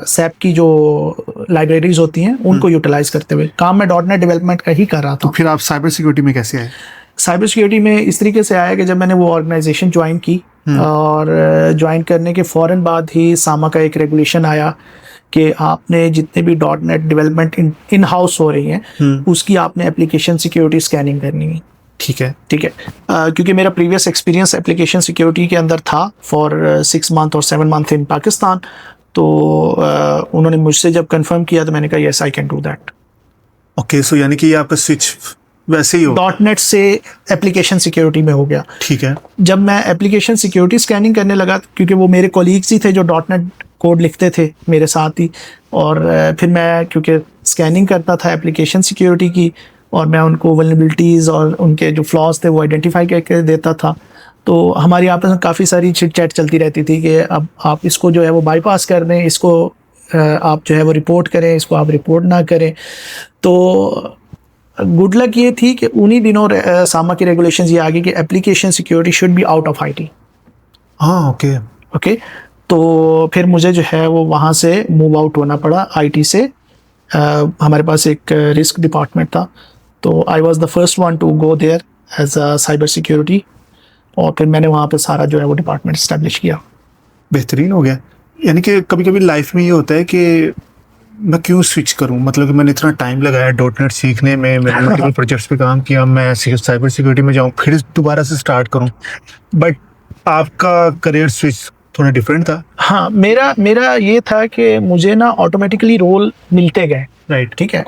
SAP की जो लाइब्रेरीज होती हैं उनको यूटिलाइज करते हुए काम मैं .NET डेवलपमेंट का ही कर रहा था। तो फिर आप साइबर सिक्योरिटी में कैसे आए? साइबर सिक्योरिटी में इस तरीके से आया कि जब मैंने वो ऑर्गेनाइजेशन ज्वाइन की, और ज्वाइन करने के फ़ौरन बाद ही सामा का एक रेगुलेशन आया कि आपने जितने भी .NET डेवलपमेंट इन हाउस हो रही हैं उसकी आपने एप्लीकेशन सिक्योरिटी स्कैनिंग करनी है। ठीक है। ठीक है। क्योंकि मेरा प्रीवियस एक्सपीरियंस एप्लीकेशन सिक्योरिटी के अंदर था फॉर 6 months और 7 months इन पाकिस्तान, तो उन्होंने मुझसे जब कंफर्म किया तो मैंने कहा yes I can do that. Okay, so यानी कि ये आपका स्विच वैसे ही हो .NET से एप्लीकेशन सिक्योरिटी में हो गया। ठीक है। जब मैं एप्लीकेशन सिक्योरिटी स्कैनिंग करने लगा, क्योंकि वो मेरे कोलीग्स ही थे जो .NEट कोड लिखते थे मेरे साथ ही, और फिर मैं क्योंकि स्कैनिंग करता था एप्लीकेशन सिक्योरिटी की, और मैं उनको वल्नरेबिलिटीज़ और उनके जो फ्लॉज थे वो आइडेंटिफाई करके देता था। तो हमारी आपस में काफ़ी सारी चिट चैट चलती रहती थी कि अब आप इसको जो है वो बाईपास कर दें, इसको आप जो है वो रिपोर्ट करें, इसको आप रिपोर्ट ना करें। तो गुड लक ये थी कि उन्हीं दिनों सामा की रेगुलेशंस ये आ गई कि application security should be out of IT। हाँ, ओके। तो फिर मुझे जो है वो वहाँ से मूव आउट होना पड़ा IT से। हमारे पास एक रिस्क डिपार्टमेंट था, तो I was the first one to go there as a cyber security, और फिर मैंने वहाँ पे सारा जो है वो डिपार्टमेंट इस्टेब्लिश किया। बेहतरीन हो गया। यानी कि कभी कभी लाइफ में ये होता है कि मैं क्यों स्विच करूं, मतलब कि मैंने इतना टाइम लगाया .NET सीखने में, मैंने मल्टीपल प्रोजेक्ट्स पे काम किया, मैं साइबर सिक्योरिटी में जाऊं फिर दोबारा से स्टार्ट करूं, बट आपका करियर स्विच थोड़ा डिफरेंट था। हाँ, मेरा ये था कि मुझे ना ऑटोमेटिकली रोल मिलते गए। राइट। ठीक है।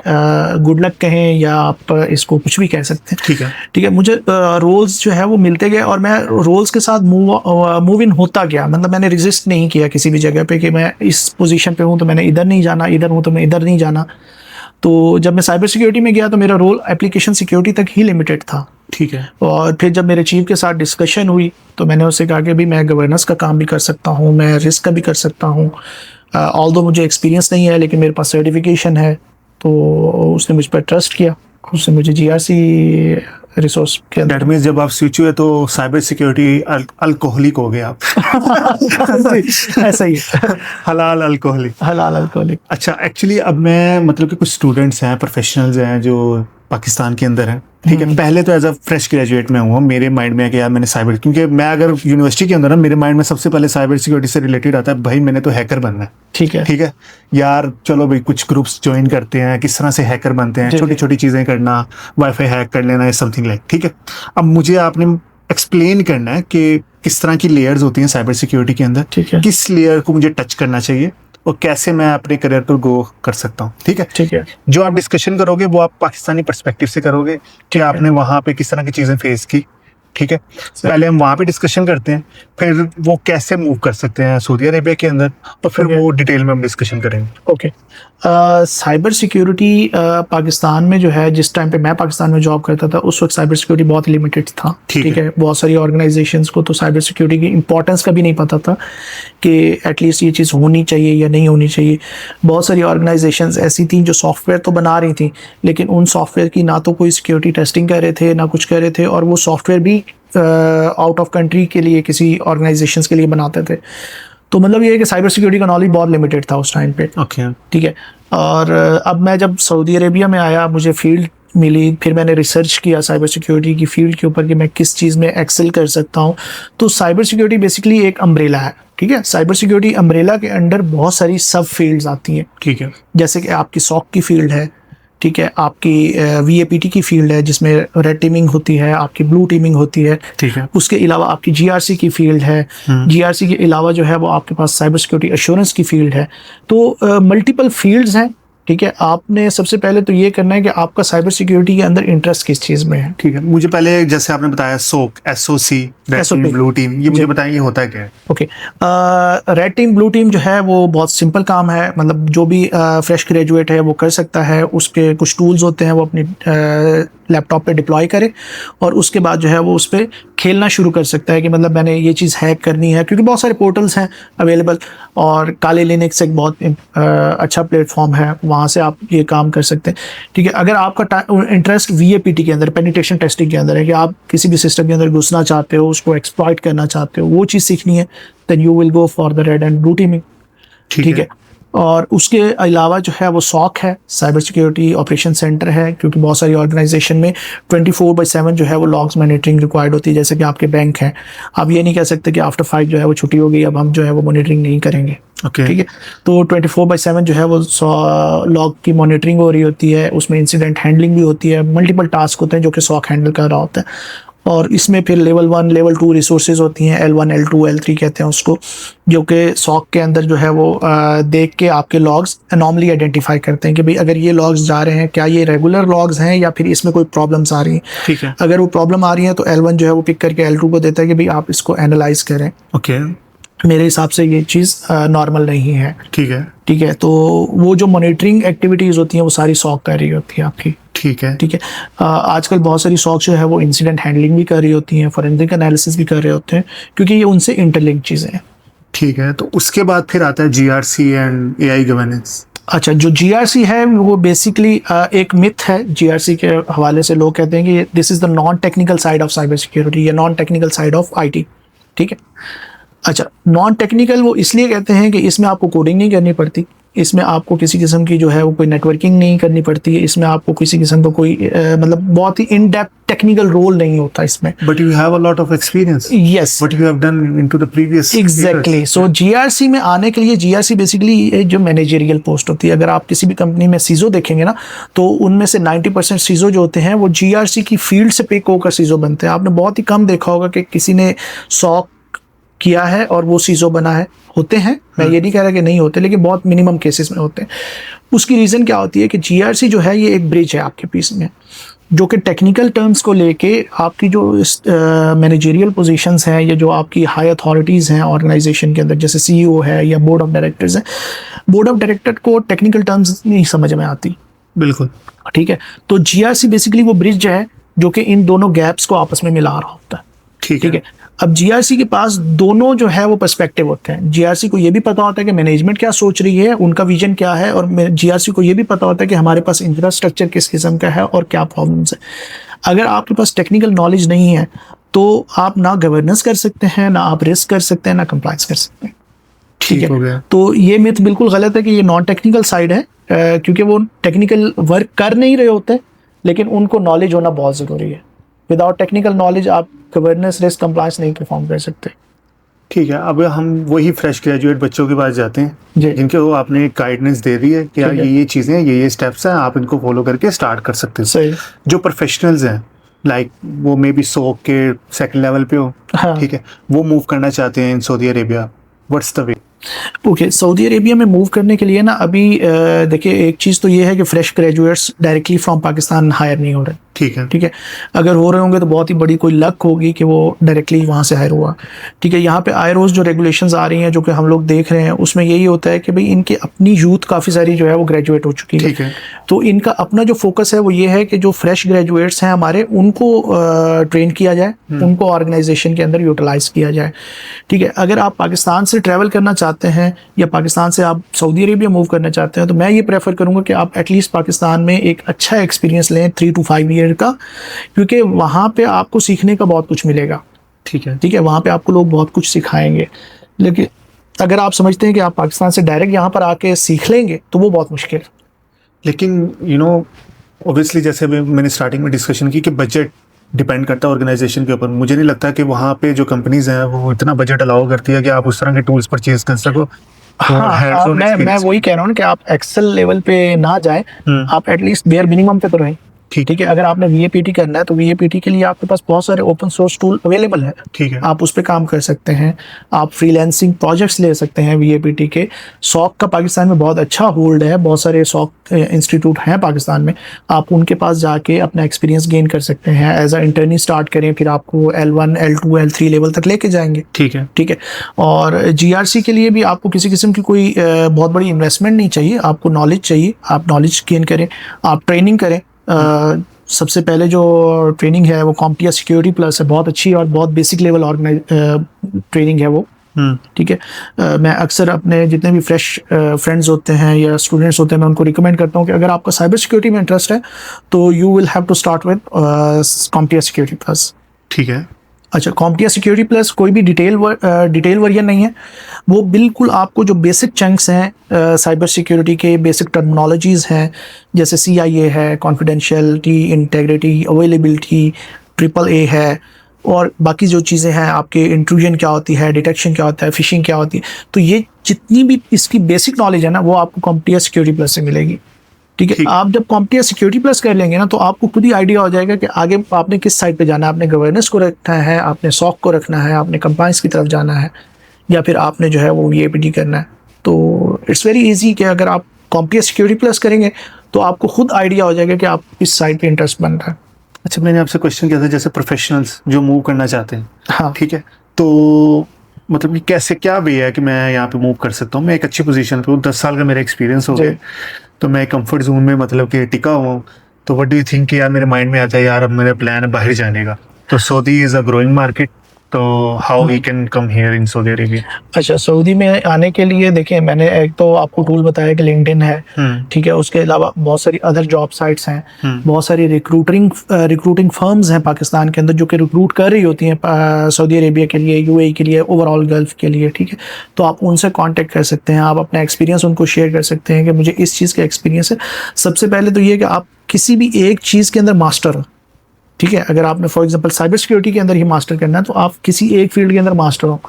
गुड लक कहें या आप इसको कुछ भी कह सकते हैं। ठीक है। ठीक है। मुझे रोल्स जो है वो मिलते गए, और मैं रोल्स के साथ मूव इन होता गया। मतलब मैंने रेजिस्ट नहीं किया किसी भी जगह पे कि मैं इस पोजीशन पे हूँ तो मैंने इधर नहीं जाना, इधर हूँ तो मैं इधर नहीं जाना। तो जब मैं साइबर सिक्योरिटी में गया तो मेरा रोल एप्लीकेशन सिक्योरिटी तक ही लिमिटेड था। ठीक है। और फिर जब मेरे चीफ के साथ डिस्कशन हुई तो मैंने उससे कहा कि भी मैं गवर्नेंस का काम भी कर सकता हूँ, मैं रिस्क का भी कर सकता हूँ, ऑल्दो मुझे एक्सपीरियंस नहीं है लेकिन मेरे पास सर्टिफिकेशन है। तो उसने मुझ पर ट्रस्ट किया, उसने मुझे GRC रिसोर्स के अंदर। दैट मींस जब आप स्विच हुए तो साइबर सिक्योरिटी अल्कोहलिक हो गए आप। ऐसा ही है। हलाल अल्कोहलिक। हलाल अल्कोहलिक। अच्छा, एक्चुअली अब मैं मतलब कि कुछ स्टूडेंट्स हैं, प्रोफेशनल्स हैं जो पाकिस्तान के अंदर हैं, ठीक है। पहले तो एज अ फ्रेश ग्रेजुएट में हुआ, मेरे माइंड में है कि यार मैंने साइबर, क्योंकि मैं अगर यूनिवर्सिटी के अंदर ना, मेरे माइंड में सबसे पहले साइबर सिक्योरिटी से रिलेटेड आता है, भाई मैंने तो हैकर बनना है। ठीक है, ठीक है यार, चलो भाई कुछ ग्रुप्स ज्वाइन करते हैं, किस तरह से हैकर बनते हैं, छोटी छोटी चीजें करना, वाईफाई हैक कर लेना, है समथिंग लाइक। ठीक है, अब मुझे आपने एक्सप्लेन करना है कि किस तरह की लेयर्स होती हैं साइबर सिक्योरिटी के अंदर, ठीक है, किस लेयर को मुझे टच करना चाहिए और कैसे मैं अपने करियर पर ग्रो कर सकता हूँ। ठीक है, ठीक है। जो आप डिस्कशन करोगे वो आप पाकिस्तानी पर्सपेक्टिव से करोगे कि आपने वहाँ पे किस तरह की चीज़ें फेस की। ठीक है, पहले हम वहाँ पे डिस्कशन करते हैं, फिर वो कैसे मूव कर सकते हैं सऊदी अरेबिया के अंदर, और फिर वो डिटेल में हम डिस्कशन करेंगे। ओके, साइबर सिक्योरिटी पाकिस्तान में जो है, जिस टाइम पे मैं पाकिस्तान में जॉब करता था उस वक्त साइबर सिक्योरिटी बहुत लिमिटेड था। ठीक है, बहुत सारी ऑर्गेनाइजेशंस को तो साइबर सिक्योरिटी की इंपॉर्टेंस का भी नहीं पता था कि एटलीस्ट ये चीज़ होनी चाहिए या नहीं होनी चाहिए। बहुत सारी ऑर्गेनाइजेशंस ऐसी थी जो सॉफ्टवेयर तो बना रही थी, लेकिन उन सॉफ्टवेयर की ना तो कोई सिक्योरिटी टेस्टिंग कर रहे थे, ना कुछ कर रहे थे, और वो सॉफ्टवेयर भी आउट ऑफ कंट्री के लिए, किसी ऑर्गेनाइजेशंस के लिए बनाते थे। तो मतलब ये है कि साइबर सिक्योरिटी का नॉलेज बहुत लिमिटेड था उस टाइम पे। ओके, ठीक है, और अब मैं जब सऊदी अरेबिया में आया, मुझे फील्ड मिली, फिर मैंने रिसर्च किया साइबर सिक्योरिटी की फील्ड के ऊपर कि मैं किस चीज़ में एक्सेल कर सकता हूँ। तो साइबर सिक्योरिटी बेसिकली एक अम्ब्रेला है। ठीक है, साइबर सिक्योरिटी अम्ब्रेला के अंडर बहुत सारी सब फील्ड्स आती हैं। ठीक है, जैसे कि आपकी सॉक की फील्ड है, ठीक है, आपकी VAPT की फील्ड है जिसमें रेड टीमिंग होती है, आपकी ब्लू टीमिंग होती है। ठीक है, उसके अलावा आपकी GRC की फील्ड है। GRC के अलावा जो है वो आपके पास साइबर सिक्योरिटी एश्योरेंस की फील्ड है। तो मल्टीपल फील्ड्स हैं। ठीक है, आपने सबसे पहले तो ये करना है कि आपका साइबर सिक्योरिटी के अंदर इंटरेस्ट किस चीज़ में है। ठीक है। मुझे पहले जैसे आपने बताया SOC, SOC, red team, blue team, ये मुझे बताएं ये होता है क्या है? Okay, red team blue team जो है वो बहुत सिंपल काम है, मतलब जो भी फ्रेश ग्रेजुएट है वो कर सकता है। उसके कुछ टूल्स होते हैं, वो अपनी लैपटॉप पे डिप्लॉय करे और उसके बाद जो है वो उस पर खेलना शुरू कर सकता है कि मतलब मैंने ये चीज़ हैक करनी है, क्योंकि बहुत सारे पोर्टल्स हैं अवेलेबल, और काले लिनक्स एक बहुत अच्छा प्लेटफॉर्म है, वहाँ से आप ये काम कर सकते हैं। ठीक है, अगर आपका इंटरेस्ट VAPT के अंदर, पेनिट्रेशन टेस्टिंग के अंदर है, कि आप किसी भी सिस्टम के अंदर घुसना चाहते हो, उसको एक्सप्लॉइट करना चाहते हो, वो चीज़ सीखनी है, then you will go for the red and blue teaming. ठीक है, और उसके अलावा जो है वो SOC है, साइबर सिक्योरिटी ऑपरेशन सेंटर है, क्योंकि बहुत सारी ऑर्गेनाइजेशन में 24/7 जो है वो लॉग्स मॉनिटरिंग रिक्वायर्ड होती है। जैसे कि आपके बैंक हैं, आप ये नहीं कह सकते कि आफ्टर 5 जो है वो छुट्टी हो गई, अब हम जो है वो मॉनिटरिंग नहीं करेंगे। ओके, ठीक है, तो 24/7 जो है वो लॉग की मॉनिटरिंग हो रही होती है, उसमें इंसिडेंट हैंडलिंग भी होती है, मल्टीपल टास्क होते हैं जो कि SOC हैंडल कर रहा होता है। और इसमें फिर लेवल 1 लेवल 2 रिसोर्सेज होती हैं, L1 L2 L3 कहते हैं उसको, जो कि SOC के अंदर जो है वो देख के आपके लॉग्स अनॉमली आइडेंटिफाई करते हैं कि भाई अगर ये लॉग्स जा रहे हैं, क्या ये रेगुलर लॉग्स हैं या फिर इसमें कोई प्रॉब्लम्स आ रही हैं। ठीक है, अगर वो प्रॉब्लम आ रही है तो L1 जो है वो पिक करके L2 को देता है कि भाई आप इसको एनालाइज करें। ओके, मेरे हिसाब से ये चीज़ नॉर्मल नहीं है। ठीक है, ठीक है, तो वो जो मॉनिटरिंग एक्टिविटीज़ होती हैं वो सारी SOC कर रही होती है आपकी। ठीक है, ठीक है, आजकल बहुत सारी SOC जो है वो इंसिडेंट हैंडलिंग भी कर रही होती हैं, फॉरेंसिक एनालिसिस भी कर रहे होते हैं, क्योंकि ये उनसे इंटरलिंक चीज़ें हैं। ठीक है। तो उसके बाद फिर आता है GRC एंड AI गवर्नेंस। अच्छा, जो GRC है वो बेसिकली एक मिथ है। GRC के हवाले से लोग कहते हैं कि this is the non technical side of cyber security या non technical side of IT। ठीक है, अच्छा, नॉन टेक्निकल वो इसलिए कहते हैं कि इसमें आपको कोडिंग नहीं करनी पड़ती, इसमें आपको किसी किस्म की जो है वो कोई नेटवर्किंग नहीं करनी पड़ती है, इसमें आपको किसी किस्म का कोई मतलब बहुत ही इन डेप्थ टेक्निकल रोल नहीं होता इसमें। But you have a lot of experience. Yes, what you have done into the previous. Exactly. So GRC में आने के लिए, GRC बेसिकली जो मैनेजरियल पोस्ट होती है, अगर आप किसी भी कंपनी में सीजो देखेंगे ना, तो उनमें से 90% सीजो जो होते हैं वो GRC की फील्ड से पिक होकर सीजो बनते हैं। आपने बहुत ही कम देखा होगा कि किसी ने SOC किया है और वो सीजो बना है। होते हैं, मैं ये नहीं कह रहा कि नहीं होते, लेकिन बहुत मिनिमम केसेस में होते हैं। उसकी रीज़न क्या होती है कि GRC जो है ये एक ब्रिज है आपके पीस में, जो कि टेक्निकल टर्म्स को लेके आपकी जो मैनेजरियल पोजीशंस हैं या जो आपकी हाई अथॉरिटीज़ हैं ऑर्गेनाइजेशन के अंदर, जैसे CEO है या बोर्ड ऑफ डायरेक्टर्स हैं, बोर्ड ऑफ डायरेक्टर को टेक्निकल टर्म्स नहीं समझ में आती। बिल्कुल, ठीक है, तो GRC बेसिकली वो ब्रिज है जो कि इन दोनों गैप्स को आपस में मिला रहा होता है। ठीक है, अब GRC के पास दोनों जो है वो पर्सपेक्टिव होते हैं। GRC को ये भी पता होता है कि मैनेजमेंट क्या सोच रही है, उनका विजन क्या है, और GRC को ये भी पता होता है कि हमारे पास इंफ्रास्ट्रक्चर किस किस्म का है और क्या प्रॉब्लम्स है। अगर आपके पास टेक्निकल नॉलेज नहीं है तो आप ना गवर्नेंस कर सकते हैं, ना आप रिस्क कर सकते हैं, ना कंप्लायंस कर सकते हैं। ठीक हो है, गया। तो ये मिथ बिल्कुल गलत है कि ये नॉन टेक्निकल साइड है, क्योंकि वो टेक्निकल वर्क कर नहीं रहे होते, लेकिन उनको नॉलेज होना बहुत ज़रूरी है। विदाउट टेक्निकल नॉलेज आप गवर्नेंस, रिस्क, कंप्लायंस नहीं परफॉर्म कर सकते। ठीक है, अब हम वही फ्रेश ग्रेजुएट बच्चों के पास जाते हैं जी। जिनको आपने गाइडेंस दे दी है कि यार ठीक है। ये चीज़ें, ये स्टेप्स हैं, आप इनको फॉलो करके स्टार्ट कर सकते हैं। सही। जो प्रोफेशनल्स हैं, लाइक वो मे बी सॉक के सेकंड लेवल पे हो, हाँ। ठीक है, वो मूव करना चाहते हैं इन Saudi Arabia, what's the way? Okay, Saudi Arabia में मूव करने के लिए ना अभी देखिए, एक चीज़ तो ये है कि fresh graduates directly from Pakistan hire नहीं हो रहे। ठीक है। ठीक है, अगर हो रहे होंगे तो बहुत ही बड़ी कोई लक होगी कि वो डायरेक्टली वहाँ से हायर हुआ। ठीक है, यहाँ पे आईरोज जो रेगुलेशंस आ रही हैं, जो कि हम लोग देख रहे हैं, उसमें यही होता है कि भाई इनकी अपनी यूथ काफ़ी सारी जो है वो ग्रेजुएट हो चुकी है। ठीक है। तो इनका अपना जो फोकस है वो ये है कि जो फ्रेश ग्रेजुएट्स हैं हमारे, उनको ट्रेन किया जाए, उनको ऑर्गेनाइजेशन के अंदर यूटिलाइज किया जाए। ठीक है, अगर आप पाकिस्तान से ट्रैवल करना चाहते हैं या पाकिस्तान से आप सऊदी अरेबिया मूव करना चाहते हैं, तो मैं ये प्रेफर करूँगा कि आप एटलीस्ट पाकिस्तान में एक अच्छा एक्सपीरियंस लें 3 to 5 ईयर का, क्योंकि वहाँ पे आपको सीखने का बहुत कुछ मिलेगा। ठीक है। ठीक है, वहाँ पे आपको लोग बहुत कुछ सिखाएंगे, लेकिन अगर आप समझते हैं कि आप पाकिस्तान से डायरेक्ट यहाँ पर आके सीख लेंगे तो वो बहुत मुश्किल है। लेकिन यू नो ऑब्वियसली जैसे अभी मैंने स्टार्टिंग में डिस्कशन की कि बजट डिपेंड करता है ऑर्गेनाइजेशन के ऊपर। मुझे नहीं लगता कि वहाँ पे जो कंपनीज हैं वो इतना बजट अलाउ करती है कि आप उस तरह के टूल्स परचेज कर सको। हाँ, मैं वही कह रहा हूँ कि आप एक्सेल लेवल पे ना जाएं, आप एटलीस्ट बेयर मिनिमम पे तो रहें। ठीक है, अगर आपने वीएपीटी करना है तो वीएपीटी के लिए आपके पास बहुत सारे ओपन सोर्स टूल अवेलेबल है। ठीक है। आप उस पर काम कर सकते हैं, आप फ्रीलांसिंग प्रोजेक्ट्स ले सकते हैं वीएपीटी के। सॉक का पाकिस्तान में बहुत अच्छा होल्ड है, बहुत सारे सॉक इंस्टीट्यूट हैं पाकिस्तान में, आप उनके पास जाके अपना एक्सपीरियंस गेन कर सकते हैं। एज अ इंटर्नी स्टार्ट करें, फिर आपको L1, L2, L3 लेवल तक लेके जाएंगे। ठीक है। ठीक है, और जीआरसी के लिए भी आपको किसी किस्म की कोई बहुत बड़ी इन्वेस्टमेंट नहीं चाहिए, आपको नॉलेज चाहिए। आप नॉलेज गेन करें, आप ट्रेनिंग करें। सबसे पहले जो ट्रेनिंग है वो कॉम्पिया सिक्योरिटी प्लस है, बहुत अच्छी और बहुत बेसिक लेवल ट्रेनिंग है वो। ठीक है, मैं अक्सर अपने जितने भी फ्रेश फ्रेंड्स होते हैं या स्टूडेंट्स होते हैं, मैं उनको रिकमेंड करता हूँ कि अगर आपका साइबर सिक्योरिटी में इंटरेस्ट है तो you will have to start with CompTIA security plus. ठीक है। अच्छा, कॉम्पिया सिक्योरिटी प्लस कोई भी डिटेल वर्जन नहीं है, वो बिल्कुल आपको जो बेसिक चंक्स हैं साइबर सिक्योरिटी के, बेसिक टर्मिनोलॉजीज़ हैं, जैसे CIA है, कॉन्फिडेंशियलिटी, इंटेग्रिटी, अवेलेबिलिटी, AAA है, और बाकी जो चीज़ें हैं आपके इंट्रूजन क्या होती है, डिटेक्शन क्या होता है, फिशिंग क्या होती है, तो ये जितनी भी इसकी बेसिक नॉलेज है ना, वो आपको कॉम्पिया सिक्योरिटी प्लस से मिलेगी। ठीक है, आप जब कॉम्पिया सिक्योरिटी प्लस कर लेंगे ना, तो आपको खुद ही आइडिया हो जाएगा कि आगे आपने किस साइड पे जाना है। आपने गवर्नेंस को रखना है, आपने सॉक को रखना है, आपने कंप्लायंस की तरफ जाना है, या फिर आपने जो है वो VAPT करना है। तो इट्स वेरी इजी कि अगर आप कॉम्पिया सिक्योरिटी प्लस करेंगे तो आपको खुद आइडिया हो जाएगा कि आप किस साइड पे इंटरेस्ट बन रहा है। अच्छा, मैंने आपसे क्वेश्चन किया था जैसे प्रोफेशनल्स जो मूव करना चाहते हैं। हाँ, ठीक है, तो मतलब कि कैसे, क्या वे है कि मैं यहाँ पे मूव कर सकता हूँ, मैं एक अच्छी पोजीशन पे हूँ, 10 साल का मेरा एक्सपीरियंस हो गया, तो मैं कंफर्ट जोन में मतलब कि टिका हुआ हूँ, तो व्हाट डू यू थिंक कि यार मेरे माइंड में आता है यार अब मेरा प्लान है बाहर जाने का, तो Saudi is a growing market, तो how we can come here in Saudi Arabia? अच्छा, सऊदी में आने के लिए देखिए, मैंने एक तो आपको टूल बताया कि लिंक्डइन है। ठीक है, उसके अलावा बहुत सारी अदर जॉब साइट्स हैं, बहुत सारी रिक्रूटिंग फर्म्स हैं पाकिस्तान के अंदर जो कि रिक्रूट कर रही होती हैं सऊदी अरेबिया के लिए, UAE के लिए, ओवरऑल गल्फ के लिए। ठीक है, तो आप उनसे कांटेक्ट कर सकते हैं, आप अपना एक्सपीरियंस उनको शेयर कर सकते हैं कि मुझे इस चीज़ का एक्सपीरियंस है। सबसे पहले तो ये कि आप किसी भी एक चीज़ के अंदर मास्टर हो। ठीक है, अगर आपने फॉर एग्जांपल साइबर सिक्योरिटी के अंदर ही मास्टर करना है, तो आप किसी एक फील्ड के अंदर मास्टर हो।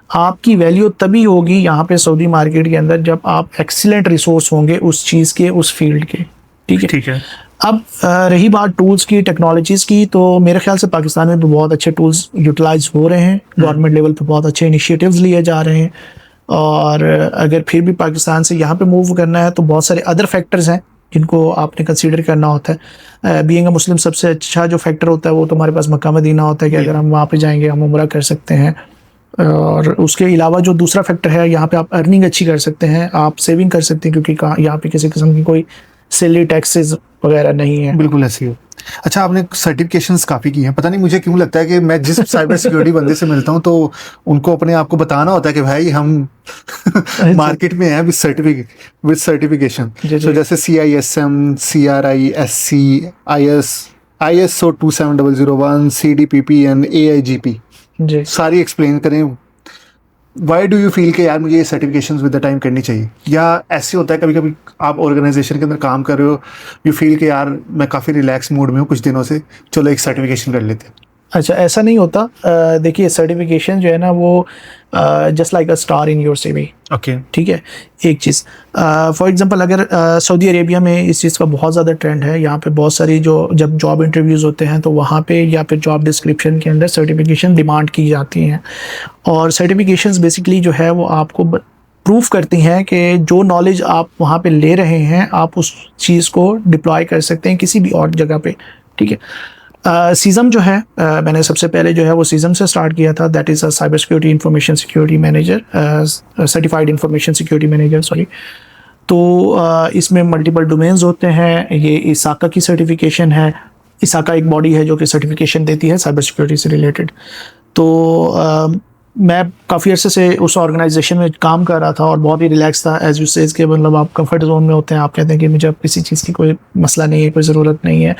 आपकी वैल्यू तभी होगी यहाँ पे सऊदी मार्केट के अंदर जब आप एक्सीलेंट रिसोर्स होंगे उस चीज़ के, उस फील्ड के। ठीक है। ठीक है। अब रही बात टूल्स की, टेक्नोलॉजीज़ की, तो मेरे ख्याल से पाकिस्तान में भी बहुत अच्छे टूल्स यूटिलाइज हो रहे हैं, गवर्नमेंट लेवल पे बहुत अच्छे इनिशिएटिव्स लिए जा रहे हैं। और अगर फिर भी पाकिस्तान से यहाँ पे मूव करना है तो बहुत सारे अदर फैक्टर्स हैं जिनको आपने कंसीडर करना होता है। बीइंग अ मुस्लिम सबसे अच्छा जो फैक्टर होता है वो तो हमारे पास मक्का मदीना होता है कि अगर हम वहाँ पे जाएंगे हम उम्रा कर सकते हैं। और उसके अलावा जो दूसरा फैक्टर है, यहाँ पे आप अर्निंग अच्छी कर सकते हैं, आप सेविंग कर सकते हैं, क्योंकि यहाँ पे किसी किस्म की कोई सैलरी टैक्सेस वगैरह नहीं है। बिल्कुल ऐसी हो। अच्छा, आपने सर्टिफिकेशंस काफ़ी की हैं, पता नहीं मुझे क्यों लगता है कि मैं जिस साइबर सिक्योरिटी बंदे से मिलता हूँ तो उनको अपने आप को बताना होता है कि भाई हम मार्केट में हैं विद सर्टिफिकेशन। तो जैसे CISM, CRI, SC, IS, ISO 27001, CDPP and AIGP जी सारी एक्सप्लेन करें। वाई डू यू फील कि यार मुझे ये सर्टिफिकेशंस विद द टाइम करनी चाहिए, या ऐसे होता है कभी कभी आप ऑर्गेनाइजेशन के अंदर काम कर रहे हो, यू फील कि यार मैं काफ़ी रिलैक्स मूड में हूँ कुछ दिनों से, चलो एक सर्टिफिकेशन कर लेते हैं। अच्छा, ऐसा नहीं होता। देखिए सर्टिफिकेशन जो है ना वो just like a star in your CV. Okay. ठीक है, एक चीज़ फॉर एग्जांपल अगर सऊदी अरेबिया में इस चीज़ का बहुत ज़्यादा ट्रेंड है। यहाँ पे बहुत सारी जो जब जॉब इंटरव्यूज़ होते हैं तो वहाँ पे या फिर जॉब डिस्क्रिप्शन के अंदर सर्टिफिकेशन डिमांड की जाती हैं, और सर्टिफिकेशंस बेसिकली जो है वो आपको प्रूफ करती हैं कि जो नॉलेज आप वहाँ पे ले रहे हैं आप उस चीज़ को डिप्लॉय कर सकते हैं किसी भी और जगह पे। ठीक है, सीज़म जो है मैंने सबसे पहले जो है वो सीज़म से स्टार्ट किया था, that is a cyber security information security manager, certified information security manager sorry. तो इसमें मल्टीपल डोमेन्स होते हैं। ये इसाका की सर्टिफिकेशन है। इसाका एक बॉडी है जो कि सर्टिफिकेशन देती है साइबर सिक्योरिटी से रिलेटेड। तो मैं काफ़ी अर्से से उस ऑर्गेनाइजेशन में काम कर रहा था और बहुत ही रिलैक्स था। एज यू सेज के मतलब आप कंफर्ट जोन में होते हैं, आप कहते हैं कि मुझे अब किसी चीज़ की कोई मसला नहीं है, कोई ज़रूरत नहीं है,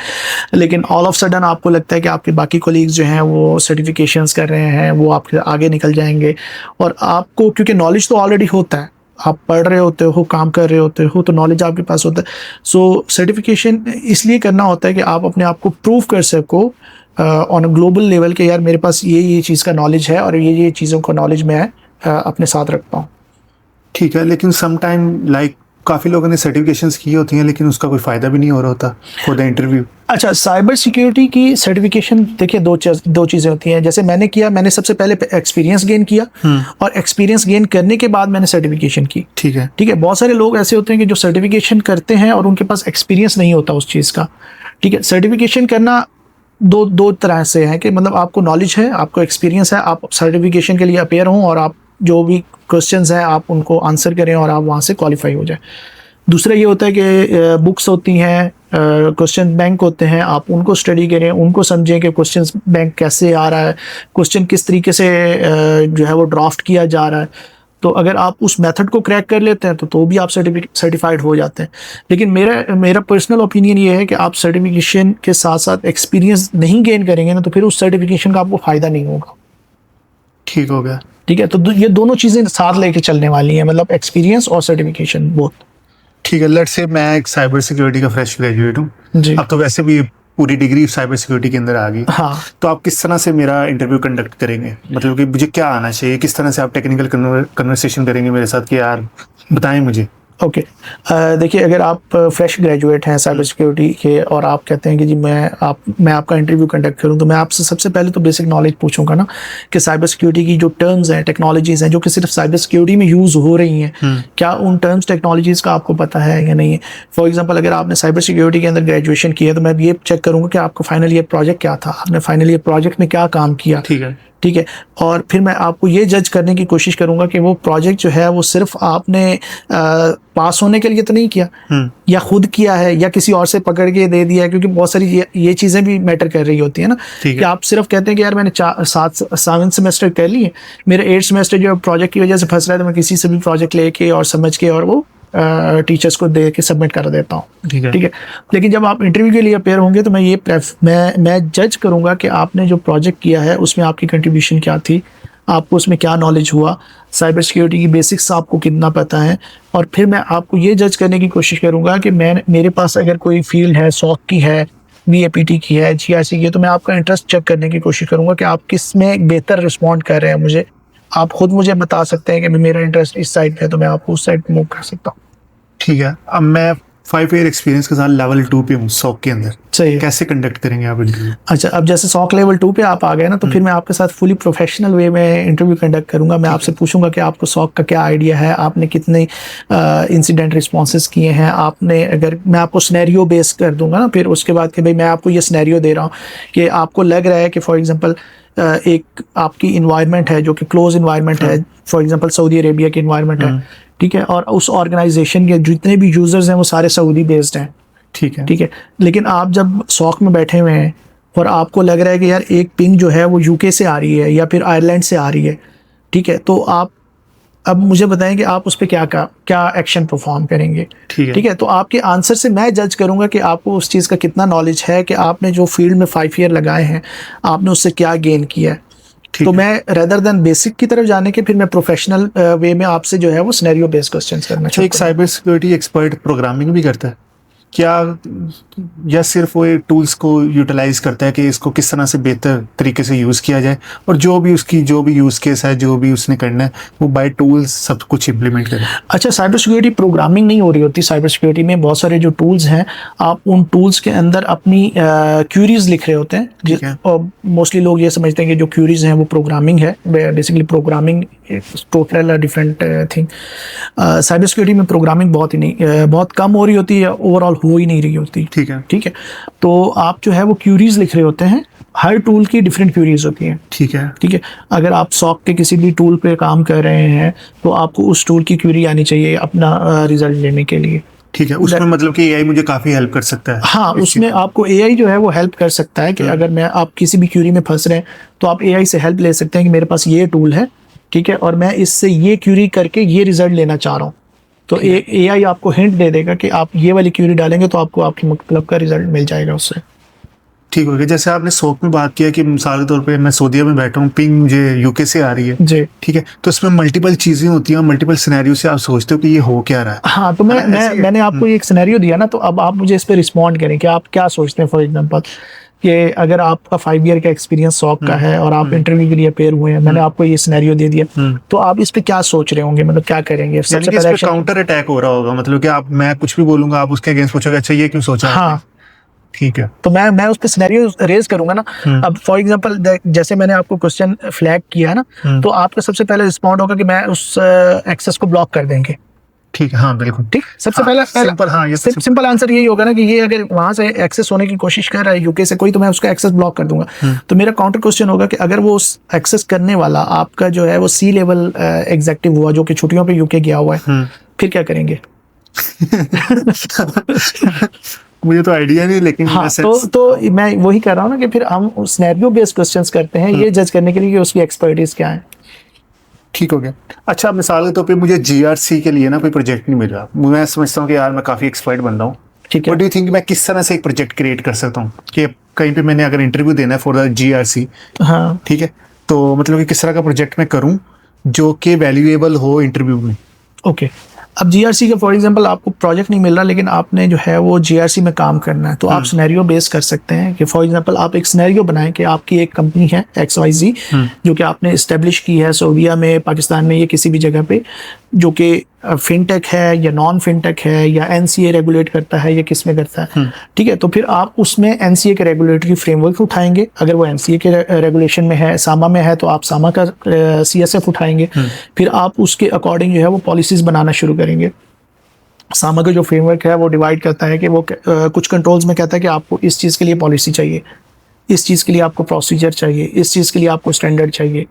लेकिन ऑल ऑफ सडन आपको लगता है कि आपके बाकी कोलीग्स जो हैं वो सर्टिफिकेशंस कर रहे हैं, वो आपके आगे निकल जाएंगे, और आपको क्योंकि नॉलेज तो ऑलरेडी होता है, आप पढ़ रहे होते हो, काम कर रहे होते हो, तो नॉलेज आपके पास होता है। सो सर्टिफिकेशन इसलिए करना होता है कि आप अपने आप को प्रूव कर सको ऑन अ ग्लोबल लेवल के यार मेरे पास ये चीज़ का नॉलेज है और ये चीज़ों का नॉलेज मैं अपने साथ रखता हूँ। ठीक है, लेकिन सम टाइम लाइक काफ़ी लोगों ने सर्टिफिकेशंस की होती हैं लेकिन उसका कोई फ़ायदा भी नहीं हो रहा होता फॉर द इंटरव्यू। अच्छा, साइबर सिक्योरिटी की सर्टिफिकेशन देखिए दो चीज़ें होती हैं। जैसे मैंने किया, मैंने सबसे पहले एक्सपीरियंस गेन किया और एक्सपीरियंस गेन करने के बाद मैंने सर्टिफिकेशन की। ठीक है। ठीक है, बहुत सारे लोग ऐसे होते हैं कि जो सर्टिफिकेशन करते हैं और उनके पास एक्सपीरियंस नहीं होता उस चीज़ का। ठीक है, सर्टिफिकेशन करना दो तरह से है कि मतलब आपको नॉलेज है, आपको एक्सपीरियंस है, आप सर्टिफिकेशन के लिए अपेयर हों और आप जो भी क्वेश्चंस हैं आप उनको आंसर करें और आप वहाँ से क्वालिफाई हो जाए। दूसरा ये होता है कि बुक्स होती हैं, क्वेश्चन बैंक होते हैं, आप उनको स्टडी करें, उनको समझें कि क्वेश्चन बैंक कैसे आ रहा है, क्वेश्चन किस तरीके से जो है वो ड्राफ्ट किया जा रहा है। तो अगर आप उस मेथड को क्रैक कर लेते हैं तो भी आप सर्टिफाइड हो जाते हैं। लेकिन मेरा पर्सनल ओपिनियन ये है कि आप सर्टिफिकेशन के साथ साथ एक्सपीरियंस नहीं गेन करेंगे ना तो फिर उस सर्टिफिकेशन का आपको फ़ायदा नहीं होगा। ठीक हो गया। ठीक है, तो ये दोनों चीज़ें साथ लेके चलने वाली हैं, मतलब एक्सपीरियंस और सर्टिफिकेशन बोथ। ठीक है, लेट्स से मैं एक साइबर सिक्योरिटी का फ्रेश ग्रेजुएट हूँ जी। अब तो वैसे भी पूरी डिग्री साइबर सिक्योरिटी के अंदर आ गई। हाँ, तो आप किस तरह से मेरा इंटरव्यू कंडक्ट करेंगे, मतलब कि मुझे क्या आना चाहिए, किस तरह से आप टेक्निकल कन्वर्सेशन करेंगे मेरे साथ कि यार बताएं मुझे। ओके। देखिए अगर आप फ्रेश ग्रेजुएट हैं साइबर सिक्योरिटी के और आप कहते हैं कि जी मैं आपका इंटरव्यू कंडक्ट करूं, तो मैं आपसे सबसे पहले तो बेसिक नॉलेज पूछूंगा ना कि साइबर सिक्योरिटी की जो टर्म्स हैं, टेक्नोलॉजीज़ हैं जो कि सिर्फ साइबर सिक्योरिटी में यूज़ हो रही हैं, क्या उन टर्म्स टेक्नोलॉजीज़ का आपको पता है या नहीं है। फॉर एग्जाम्पल अगर आपने साइबर सिक्योरिटी के अंदर ग्रेजुएशन किया तो मैं ये चेक करूँगा कि आपका फाइनल ईयर प्रोजेक्ट क्या था, आपने फाइनल ईयर प्रोजेक्ट में क्या काम किया। ठीक है। ठीक है, और फिर मैं आपको ये जज करने की कोशिश करूंगा कि वो प्रोजेक्ट जो है वो सिर्फ आपने पास होने के लिए तो नहीं किया या खुद किया है या किसी और से पकड़ के दे दिया है, क्योंकि बहुत सारी ये चीज़ें भी मैटर कर रही होती है ना कि आप सिर्फ कहते हैं कि यार मैंने 7 सेमेस्टर कर लिए, मेरे 8 सेमेस्टर जो प्रोजेक्ट की वजह से फंस रहा है तो मैं किसी से भी प्रोजेक्ट लेके और समझ के और वो टीचर्स को दे के सबमिट कर देता हूँ। ठीक है, लेकिन जब आप इंटरव्यू के लिए अपेयर होंगे तो मैं जज करूँगा कि आपने जो प्रोजेक्ट किया है उसमें आपकी कंट्रीब्यूशन क्या थी, आपको उसमें क्या नॉलेज हुआ, साइबर सिक्योरिटी की बेसिक्स आपको कितना पता है, और फिर मैं आपको ये जज करने की कोशिश करूँगा कि मेरे पास अगर कोई फील्ड है, सॉक की है, VAPT की है, GRC की है, तो मैं आपका इंटरेस्ट चेक करने की कोशिश करूँगा कि आप किस में बेहतर रिस्पॉन्ड कर रहे हैं। मुझे आप खुद मुझे बता सकते हैं कि मेरा इंटरेस्ट इस साइड पे है तो मैं आपको उस साइड पे मूव कर सकता हूँ। ठीक है, अब मैं 5 ईयर एक्सपीरियंस के साथ लेवल 2 पे हूँ सॉक के अंदर, सही है। कैसे कंडक्ट करेंगे आप इंटरव्यू? अच्छा, अब जैसे सॉक लेवल 2 पे आप आ गए ना तो फिर मैं आपके साथ फुली प्रोफेशनल वे में इंटरव्यू कंडक्ट करूंगा। मैं आपसे पूछूंगा कि आपको सॉक का क्या आइडिया है, आपने कितने इंसिडेंट रिस्पॉन्सेज किए हैं, आपने अगर मैं आपको सिनेरियो बेस कर दूंगा ना फिर उसके बाद कि भाई मैं आपको ये सिनेरियो दे रहा हूँ कि आपको लग रहा है कि फॉर एग्जांपल एक आपकी इन्वायरमेंट है जो कि क्लोज इन्वायरमेंट है, फॉर एग्जांपल सऊदी अरेबिया की इन्वायरमेंट है। ठीक है, और उस ऑर्गेनाइजेशन के जितने भी यूजर्स हैं वो सारे सऊदी बेस्ड हैं। ठीक है, लेकिन आप जब सॉक में बैठे हुए हैं और आपको लग रहा है कि यार एक पिंग जो है वो UK से आ रही है या फिर आयरलैंड से आ रही है, ठीक है, तो आप अब मुझे बताएं कि आप उस पर क्या एक्शन परफॉर्म करेंगे। ठीक है। ठीक है, तो आपके आंसर से मैं जज करूंगा कि आपको उस चीज़ का कितना नॉलेज है, कि आपने जो फील्ड में 5 ईयर लगाए हैं आपने उससे क्या गेन किया है। तो मैं रेदर देन बेसिक की तरफ जाने के फिर मैं प्रोफेशनल वे में आपसे जो है वो सिनेरियो बेस्ड क्वेश्चंस करना अच्छा, एक साइबर सिक्योरिटी एक्सपर्ट प्रोग्रामिंग भी करता है क्या, या सिर्फ वो टूल्स को यूटिलाइज करता है कि इसको किस तरह से बेहतर तरीके से यूज़ किया जाए, और जो भी यूज़ केस है, जो भी उसने करना है, वो बाय टूल्स सब कुछ इम्प्लीमेंट करे? अच्छा, साइबर सिक्योरिटी प्रोग्रामिंग नहीं हो रही होती। साइबर सिक्योरिटी में बहुत सारे जो टूल्स हैं, आप उन टूल्स के अंदर अपनी क्यूरीज लिख रहे होते हैं, और मोस्टली लोग ये समझते हैं कि जो क्यूरीज हैं वो प्रोग्रामिंग है। Basically programming total different thing. Cyber security में प्रोग्रामिंग बहुत कम हो रही होती है, ओवरऑल हो ही नहीं रही होती। ठीक है। ठीक है, तो आप जो है वो क्यूरीज लिख रहे होते हैं। हर टूल की डिफरेंट क्यूरीज होती हैं। ठीक है। ठीक है, अगर आप सॉक के किसी भी टूल पे काम कर रहे हैं तो आपको उस टूल की क्यूरी आनी चाहिए अपना रिजल्ट लेने के लिए। ठीक है, उसमें मतलब कि एआई मुझे काफी हेल्प कर सकता है। हाँ, उसमें आपको एआई जो है वो हेल्प कर सकता है कि अगर आप किसी भी क्यूरी में फंस रहे हैं तो आप एआई से हेल्प ले सकते हैं कि मेरे पास ये टूल है, ठीक है, और मैं इससे ये क्यूरी करके ये रिजल्ट लेना चाह रहा हूँ। तो एआई आपको हिंट दे देगा कि आप ये वाली क्यूरी डालेंगे तो आपको आपके मतलब का रिजल्ट मिल जाएगा उससे। ठीक हो गया। जैसे आपने सोक में बात किया कि मिसाल के तौर पे मैं सऊदीया में बैठा हूँ, पिंग मुझे यूके से आ रही है जी, ठीक है, तो इसमें मल्टीपल चीजें होती हैं, मल्टीपल सिनेरियो से आप सोचते हो कि ये हो क्या रहा है। हाँ, तो मैंने आपको एक सिनेरियो दिया ना, तो अब आप मुझे इस पे रिस्पॉन्ड करें कि आप क्या सोचते हैं। फॉर एग्जांपल कि अगर आपका 5 ईयर का एक्सपीरियंस सॉक का है और आप इंटरव्यू के लिए अपेयर हुए हैं, मैंने आपको ये सिनेरियो दे दिया, तो आप इस पे क्या सोच रहे होंगे, मतलब क्या करेंगे? सबसे पहले काउंटर अटैक हो रहा होगा, मतलब कि आप, मैं कुछ भी बोलूंगा आप उसके अगेंस्ट पूछोगे अच्छा ये क्यों सोचा। हाँ, ठीक है, तो मैं उस पे सिनेरियो रेज करूंगा ना। अब फॉर एग्जांपल जैसे मैंने आपको क्वेश्चन फ्लैग किया है ना, तो आपका सबसे पहले रिस्पॉन्ड होगा कि मैं उस एक्सेस को ब्लॉक कर देंगे। ठीक है, हाँ बिल्कुल ठीक, सबसे हाँ, पहला सिंपल, हाँ ये सिंपल आंसर यही होगा ना कि ये अगर वहां से एक्सेस होने की कोशिश कर रहा है यूके से कोई, तो मैं उसका एक्सेस ब्लॉक कर दूंगा। तो मेरा काउंटर क्वेश्चन होगा कि अगर वो एक्सेस करने वाला आपका जो है वो सी लेवल एग्जेक्टिव हुआ जो कि छुट्टियों पे यूके गया हुआ है, फिर क्या करेंगे? मुझे तो आइडिया नहीं, लेकिन हाँ, तो मैं वही कर रहा हूँ ना कि फिर हम सिनेरियो बेस्ड क्वेश्चंस करते हैं ये जज करने के लिए कि उसकी एक्सपर्टीज क्या है। ठीक हो गया। अच्छा, मिसाल के तौर पे मुझे जीआरसी के लिए ना कोई प्रोजेक्ट नहीं मिल रहा, मैं समझता हूँ कि यार मैं काफी एक्सपर्ट बन रहा हूँ, ठीक है, व्हाट डू यू थिंक मैं किस तरह से एक प्रोजेक्ट क्रिएट कर सकता हूँ कि कहीं पे मैंने अगर इंटरव्यू देना है फॉर द जीआरसी, हाँ, ठीक है, तो मतलब कि किस तरह का प्रोजेक्ट मैं करूँ जो कि वैल्यूएबल हो इंटरव्यू में? ओके, अब जीआरसी का फॉर एग्जांपल आपको प्रोजेक्ट नहीं मिल रहा लेकिन आपने जो है वो जीआरसी में काम करना है, तो आप सिनेरियो बेस कर सकते हैं कि फॉर एग्जांपल आप एक सिनेरियो बनाएं कि आपकी एक कंपनी है XYZ जो कि आपने इस्टेब्लिश की है सऊदीया में, पाकिस्तान में, या किसी भी जगह पे, जो कि फिनटेक है या नॉन फिनटेक है या एनसीए रेगुलेट करता है या किस में करता है। ठीक है, तो फिर आप उसमें एनसीए के रेगुलेटरी फ्रेमवर्क उठाएंगे। अगर वो एनसीए के रेगुलेशन में है, सामा में है, तो आप सामा का CSF उठाएंगे। फिर आप उसके अकॉर्डिंग जो है वो पॉलिसीज बनाना शुरू करेंगे। सामा का जो फ्रेमवर्क है वो डिवाइड करता है कि वो कुछ कंट्रोल्स में कहता है कि आपको इस चीज़ के लिए पॉलिसी चाहिए, इस चीज़ के लिए आपको प्रोसीजर चाहिए, इस चीज़ के लिए आपको स्टैंडर्ड चाहिए।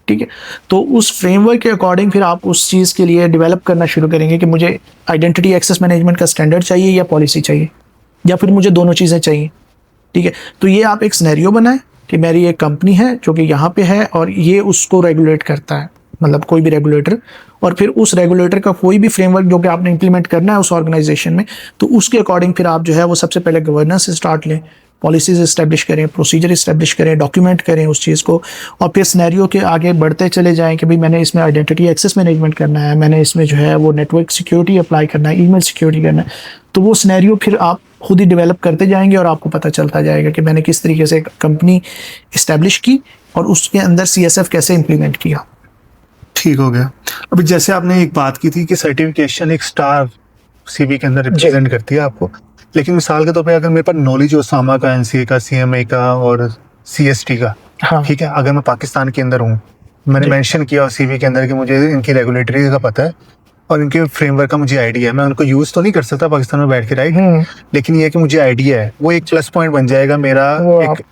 ठीक है, तो उस फ्रेमवर्क के अकॉर्डिंग फिर आप उस चीज़ के लिए डेवलप करना शुरू करेंगे कि मुझे आइडेंटिटी एक्सेस मैनेजमेंट का स्टैंडर्ड चाहिए या पॉलिसी चाहिए, या फिर मुझे दोनों चीज़ें चाहिए। ठीक है, तो ये आप एक सिनेरियो बनाएं कि मेरी एक कंपनी है जो कि यहाँ पे है और ये उसको रेगुलेट करता है, मतलब कोई भी रेगुलेटर, और फिर उस रेगुलेटर का कोई भी फ्रेमवर्क जो कि आपने इंप्लीमेंट करना है उस ऑर्गेनाइजेशन में, तो उसके अकॉर्डिंग फिर आप जो है वो सबसे पहले गवर्नेंस से स्टार्ट लें, पॉलिसीज इस्टेब्लिश करें, प्रोसीजर इस्टेब्लिश करें, डॉक्यूमेंट करें उस चीज़ को, और फिर सिनेरियो के आगे बढ़ते चले जाएं कि भाई मैंने इसमें आइडेंटिटी एक्सेस मैनेजमेंट करना है, मैंने इसमें जो है वो नेटवर्क सिक्योरिटी अप्लाई करना है, ईमेल सिक्योरिटी करना है। तो वो सिनेरियो फिर आप खुद ही डेवलप करते जाएंगे और आपको पता चलता जाएगा कि मैंने किस तरीके से कंपनी इस्टेब्लिश की और उसके अंदर CSF कैसे इम्प्लीमेंट किया। ठीक हो गया। अभी जैसे आपने एक बात की थी कि सर्टिफिकेशन एक स्टार CV के अंदर रिप्रेजेंट करती है आपको, लेकिन मिसाल के तौर पे अगर मेरे पास नॉलेज हो सामा का, NCA का, CMA का और CST का, हाँ, ठीक है, अगर मैं पाकिस्तान के अंदर हूँ, मैंने मेंशन किया CV के अंदर कि मुझे इनकी रेगुलेटरी का पता है और इनके फ्रेमवर्क का मुझे आइडिया है, मैं उनको यूज़ तो नहीं कर सकता पाकिस्तान में बैठ के, राइट, लेकिन ये कि मुझे आइडिया है, वो एक प्लस पॉइंट बन जाएगा मेरा एक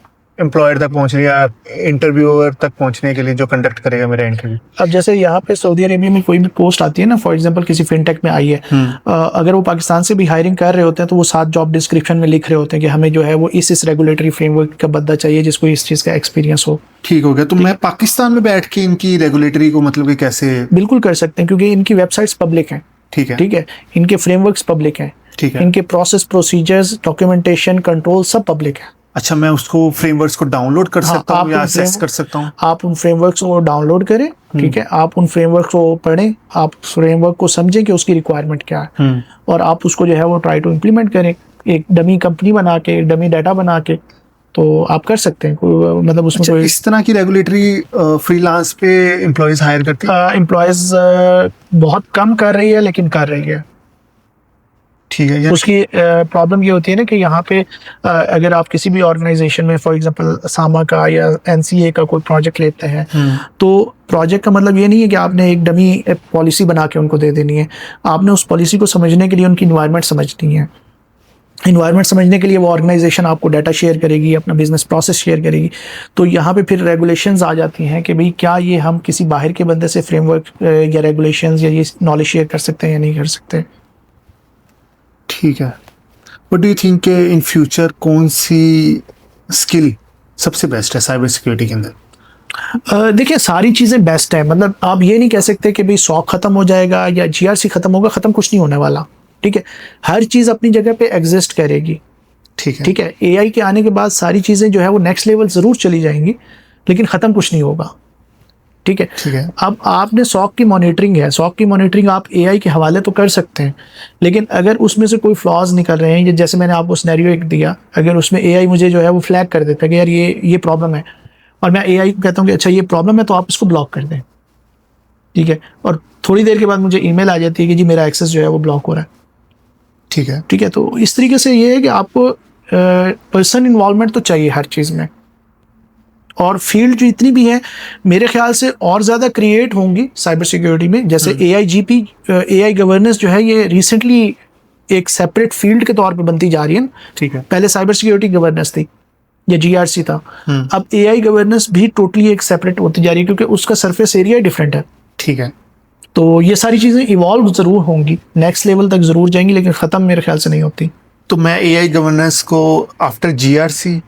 एम्प्लॉयर तक पहुंचने या इंटरव्यूअर तक पहुंचने के लिए जो कंडक्ट करेगा मेरा इंटरव्यू? अब जैसे यहाँ पे सऊदी अरेबिया में कोई भी पोस्ट आती है ना, फॉर एग्जांपल किसी फिनटेक में आई है, अगर वो पाकिस्तान से भी हायरिंग कर रहे होते हैं तो वो साथ जॉब डिस्क्रिप्शन में लिख रहे होते हैं कि हमें जो है वो इस रेगुलेटरी फ्रेमवर्क का बंदा चाहिए जिसको इस चीज़ का एक्सपीरियंस हो। ठीक हो गया। तो मैं पाकिस्तान में बैठ के इनकी रेगुलेटरी को मतलब कि कैसे? बिल्कुल कर सकते हैं, क्योंकि इनकी वेबसाइट्स पब्लिक हैं। ठीक है, ठीक है, इनके फ्रेमवर्क्स पब्लिक हैं। ठीक है, इनके प्रोसेस, प्रोसीजर्स, डॉक्यूमेंटेशन, कंट्रोल सब पब्लिक है। अच्छा, मैं उसको फ्रेमवर्क्स को डाउनलोड कर सकता हूँ या एक्सेस कर सकता हूँ? आप उन फ्रेमवर्क्स को डाउनलोड करें, ठीक है, आप उन फ्रेमवर्क को पढ़ें, आप फ्रेमवर्क को समझें कि उसकी रिक्वायरमेंट क्या है, और आप उसको जो है वो ट्राई टू इम्प्लीमेंट करें एक डमी कंपनी बना के, डमी डाटा बना के, तो आप कर सकते हैं। मतलब उसमें अच्छा, कोई इस तरह की रेगुलेटरी फ्रीलांस पे एम्प्लॉयज हायर करती है? एम्प्लॉयज बहुत कम कर रही है, लेकिन कर रही है। ठीक है। उसकी प्रॉब्लम ये होती है ना कि यहाँ पे अगर आप किसी भी ऑर्गेनाइजेशन में फॉर एग्जांपल सामा का या एनसीए का कोई प्रोजेक्ट लेते हैं, तो प्रोजेक्ट का मतलब ये नहीं है कि आपने एक डमी पॉलिसी बना के उनको दे देनी है। आपने उस पॉलिसी को समझने के लिए उनकी इन्वायरमेंट समझनी है। इन्वायरमेंट समझने के लिए वो ऑर्गेनाइजेशन आपको डाटा शेयर करेगी, अपना बिजनेस प्रोसेस शेयर करेगी। तो यहाँ पे फिर रेगुलेशंस आ जाती हैं कि भाई क्या ये हम किसी बाहर के बंदे से फ्रेमवर्क या रेगुलेशंस या ये नॉलेज शेयर कर सकते हैं या नहीं कर सकते। ठीक है। What do you think in future कौन सी स्किल सबसे बेस्ट है साइबर सिक्योरिटी के अंदर? देखिए, सारी चीज़ें बेस्ट है। मतलब आप ये नहीं कह सकते कि भाई SOC खत्म हो जाएगा या GRC खत्म होगा। ख़त्म कुछ नहीं होने वाला। ठीक है, हर चीज़ अपनी जगह पे एग्जिस्ट करेगी। ठीक है, ठीक है, AI के आने के बाद सारी चीज़ें जो है वो नेक्स्ट लेवल ज़रूर चली जाएंगी, लेकिन ख़त्म कुछ नहीं होगा। ठीक है, ठीक है। अब आपने SOC की मॉनिटरिंग है, SOC की मॉनिटरिंग आप AI के हवाले तो कर सकते हैं, लेकिन अगर उसमें से कोई फ्लॉज निकल रहे हैं, जैसे मैंने आपको सिनेरियो एक दिया, अगर उसमें AI मुझे जो है वो फ्लैग कर देता है कि यार ये प्रॉब्लम है, और मैं AI को कहता हूँ कि अच्छा ये प्रॉब्लम है, तो आप इसको ब्लॉक कर दें। ठीक है, और थोड़ी देर के बाद मुझे ईमेल आ जाती है कि जी मेरा एक्सेस जो है वो ब्लॉक हो रहा है। ठीक है, ठीक है, तो इस तरीके से ये है कि आपको पर्सन इन्वॉल्वमेंट तो चाहिए हर चीज़ में, और फील्ड जो इतनी भी है मेरे ख्याल से और ज़्यादा क्रिएट होंगी साइबर सिक्योरिटी में। जैसे AIGP, AI गवर्नेंस जो है ये रिसेंटली एक सेपरेट फील्ड के तौर पे बनती जा रही है। ठीक है। पहले साइबर सिक्योरिटी गवर्नेंस थी या GRC था, अब AI गवर्नेंस भी टोटली एक सेपरेट होती जा रही है, क्योंकि उसका सरफेस एरिया डिफरेंट है। ठीक है। तो ये सारी चीज़ें इवॉल्व ज़रूर होंगी, नेक्स्ट लेवल तक ज़रूर जाएंगी, लेकिन ख़त्म मेरे ख्याल से नहीं होती। तो मैं AI गवर्नेंस को आफ्टर GRC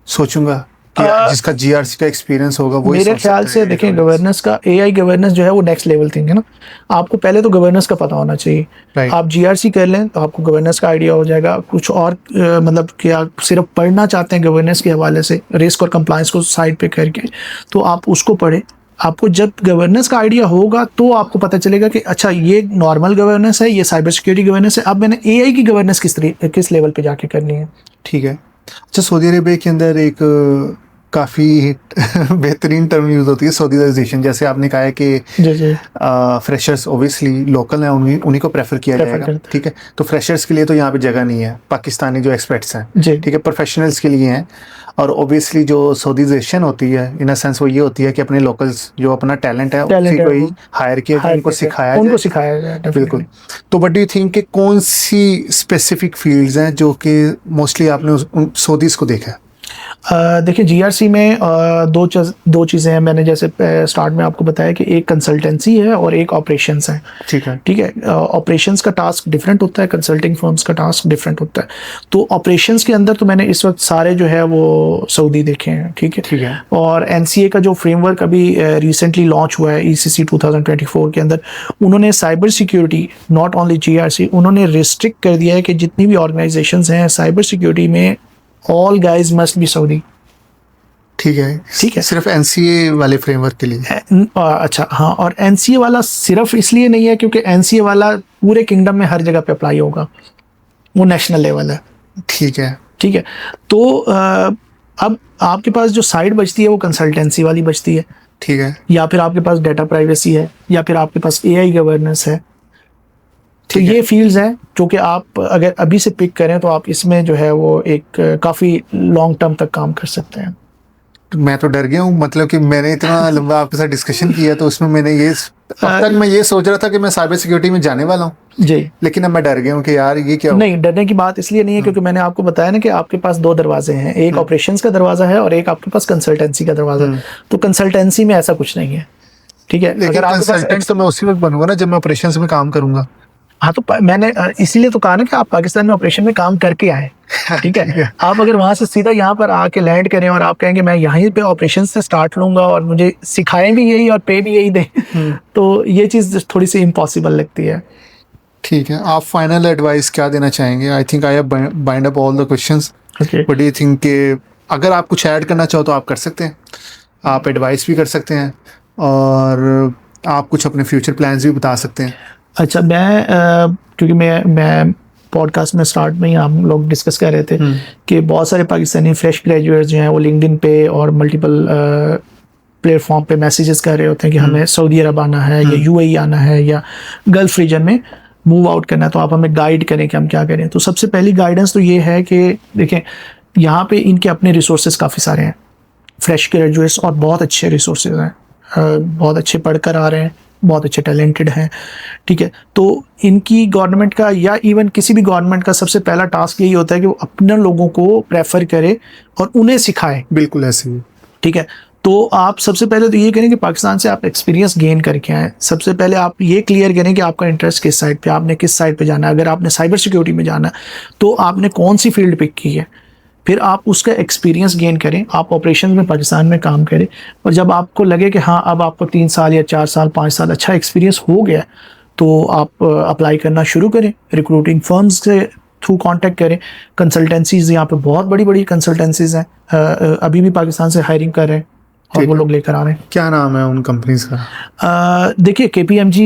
सोचूंगा कि जिसका GRC का एक्सपीरियंस होगा वो मेरे ख्याल से देखें, गवर्नेंस का AI गवर्नेंस जो है वो नेक्स्ट लेवल थिंग है ना। आपको पहले तो गवर्नेंस का पता होना चाहिए। Right. आप GRC कर लें तो आपको गवर्नेंस का आइडिया हो जाएगा। कुछ और मतलब कि आप सिर्फ पढ़ना चाहते हैं गवर्नेंस के हवाले से, रिस्क और कंप्लायंस को साइड पे करके, तो आप उसको पढ़ें। आपको जब गवर्नेंस का आइडिया होगा तो आपको पता चलेगा कि अच्छा ये नॉर्मल गवर्नेंस है, ये साइबर सिक्योरिटी गवर्नेंस है, अब मैंने AI की गवर्नेंस किस लेवल पे जाके करनी है। ठीक है। अच्छा, सऊदी अरेबिया के अंदर एक काफ़ी बेहतरीन टर्म यूज़ होती है सऊदीदाइजेशन। जैसे आपने कहा है कि जी फ्रेशर्स ओबियसली लोकल हैं, उन्हीं को प्रेफर किया जाएगा। ठीक है, तो फ्रेशर्स के लिए तो यहाँ पे जगह नहीं है, पाकिस्तानी जो एक्सपर्ट्स हैं, ठीक है, प्रोफेशनल्स के लिए हैं। और ओबियसली जो सऊदीजाइजेशन होती है इन अ सेंस वो ये होती है कि अपने लोकल्स जो अपना टैलेंट है उसी को ही हायर किया जाए, उनको सिखाया जाए। बिल्कुल। तो व्हाट डू यू थिंक कि कौन सी स्पेसिफिक फील्ड्स हैं जो कि मोस्टली आपने सऊदीज को देखा है? देखिए, GRC में दो चीज़ें हैं। मैंने जैसे स्टार्ट में आपको बताया कि एक कंसल्टेंसी है और एक ऑपरेशंस है। ठीक है, ठीक है। ऑपरेशंस का टास्क डिफरेंट होता है, कंसल्टिंग फर्म्स का टास्क डिफरेंट होता है। तो ऑपरेशंस के अंदर तो मैंने इस वक्त सारे जो है वो सऊदी देखे हैं। ठीक है, ठीक है। और NCA का जो फ्रेमवर्क अभी रिसेंटली लॉन्च हुआ है ECC 2024 के अंदर, उन्होंने cyber security not only GRC उन्होंने रिस्ट्रिक्ट कर दिया है कि जितनी भी ऑर्गेनाइजेशंस हैं साइबर सिक्योरिटी में all guys must be Saudi. ठीक है, ठीक है, सिर्फ NCA वाले फ्रेमवर्क के लिए। अच्छा, हाँ, और NCA वाला सिर्फ इसलिए नहीं है क्योंकि NCA वाला पूरे किंगडम में हर जगह पे अप्लाई होगा, वो नेशनल लेवल है। ठीक है, ठीक है। तो अब आपके पास जो साइड बचती है वो कंसल्टेंसी वाली बचती है। ठीक है, या फिर आपके पास डेटा प्राइवेसी है, या फिर आपके पास AI गवर्नेंस है। तो ये फील्ड्स हैं जो कि आप अगर अभी से पिक करें तो आप इसमें जो है वो एक काफ़ी लॉन्ग टर्म तक काम कर सकते हैं। मैं तो डर गया हूँ, मतलब कि मैंने इतना लंबा आपके साथ डिस्कशन किया तो उसमें मैंने अब तक मैं ये सोच रहा था कि मैं साइबर सिक्योरिटी में जाने वाला हूँ। जी। लेकिन अब मैं डर गया हूँ कि यार ये क्या नहीं, डरने की बात इसलिए नहीं है क्योंकि मैंने आपको बताया ना कि आपके पास 2 दरवाजे हैं, एक ऑपरेशंस का दरवाजा है और एक आपके पास कंसल्टेंसी का दरवाजा है। तो कंसल्टेंसी में ऐसा कुछ नहीं है, ठीक है। लेकिन कंसल्टेंट तो मैं उसी वक्त बनूंगा ना जब मैं ऑपरेशंस में काम करूंगा। हाँ, तो मैंने इसीलिए तो कहा ना कि आप पाकिस्तान में ऑपरेशन में काम करके आए, ठीक है। आप अगर वहां से सीधा यहाँ पर आके लैंड करें और आप कहेंगे मैं यहीं पे ऑपरेशन से स्टार्ट लूंगा और मुझे सिखाएं भी यही और पे भी यही दें, तो ये चीज़ थोड़ी सी इम्पॉसिबल लगती है। ठीक है, आप फाइनल एडवाइस क्या देना चाहेंगे? I think I have bind up all the questions. What do you think कि अगर आप कुछ ऐड करना चाहो तो आप कर सकते हैं, आप एडवाइस भी कर सकते हैं और आप कुछ अपने फ्यूचर प्लान्स भी बता सकते हैं। अच्छा, क्योंकि मैं पॉडकास्ट में स्टार्ट में ही हम लोग डिस्कस कर रहे थे कि बहुत सारे पाकिस्तानी फ्रेश ग्रेजुएट्स जो हैं वो लिंक्डइन पे और मल्टीपल प्लेटफॉर्म पे मैसेजेस कर रहे होते हैं कि हमें सऊदी अरब आना है या यूएई आना है या गल्फ रीजन में मूव आउट करना है, तो आप हमें गाइड करें कि हम क्या करें। तो सबसे पहली गाइडेंस तो ये है कि देखें, यहाँ पे इनके अपने रिसोर्सेज काफ़ी सारे हैं, फ्रेश ग्रेजुएट्स और बहुत अच्छे रिसोर्सेज हैं, बहुत अच्छे पढ़कर आ रहे हैं, बहुत अच्छे टैलेंटेड हैं, ठीक है। तो इनकी गवर्नमेंट का या इवन किसी भी गवर्नमेंट का सबसे पहला टास्क यही होता है कि वो अपने लोगों को प्रेफर करे और उन्हें सिखाए। बिल्कुल ऐसे ही, ठीक है। तो आप सबसे पहले तो ये करें कि पाकिस्तान से आप एक्सपीरियंस गेन करके आएँ। सबसे पहले आप ये क्लियर करें कि आपका इंटरेस्ट किस साइड पे, आपने किस साइड पे जाना है। अगर आपने साइबर सिक्योरिटी में जाना है तो आपने कौन सी फील्ड पिक की है, फिर आप उसका एक्सपीरियंस गेन करें, आप ऑपरेशन में पाकिस्तान में काम करें और जब आपको लगे कि हाँ अब आपको 3 साल या 4 साल 5 साल अच्छा एक्सपीरियंस हो गया तो आप अप्लाई करना शुरू करें, रिक्रूटिंग फर्म्स से थ्रू कांटेक्ट करें। कंसल्टेंसीज यहाँ पे बहुत बड़ी बड़ी कंसल्टेंसीज हैं, अभी भी पाकिस्तान से हायरिंग कर रहे हैं और वो लोग लेकर आ रहे हैं। क्या नाम है उन कंपनीज का? देखिए KPMG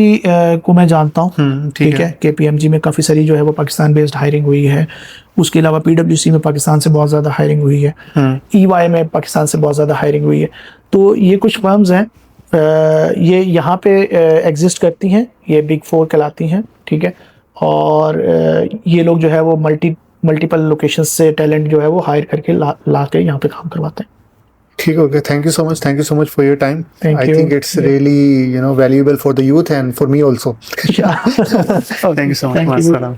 को मैं जानता हूँ, ठीक है। KPMG में काफ़ी सारी जो है वो पाकिस्तान बेस्ड हायरिंग हुई है। उसके अलावा PwC में पाकिस्तान से बहुत ज़्यादा हायरिंग हुई है, EY में पाकिस्तान से बहुत ज़्यादा हायरिंग हुई है। तो ये कुछ फर्म्स हैं, ये यहाँ पे एग्जिस्ट करती हैं, ये बिग 4 कहलाती हैं, ठीक है। और ये लोग जो है वो मल्टीपल लोकेशंस से टैलेंट जो है वो हायर करके ला के यहाँ पे काम करवाते हैं। ठीक हो गया, thank you so much for your time. I think it's really valuable for the youth and for me also. Thank you so much.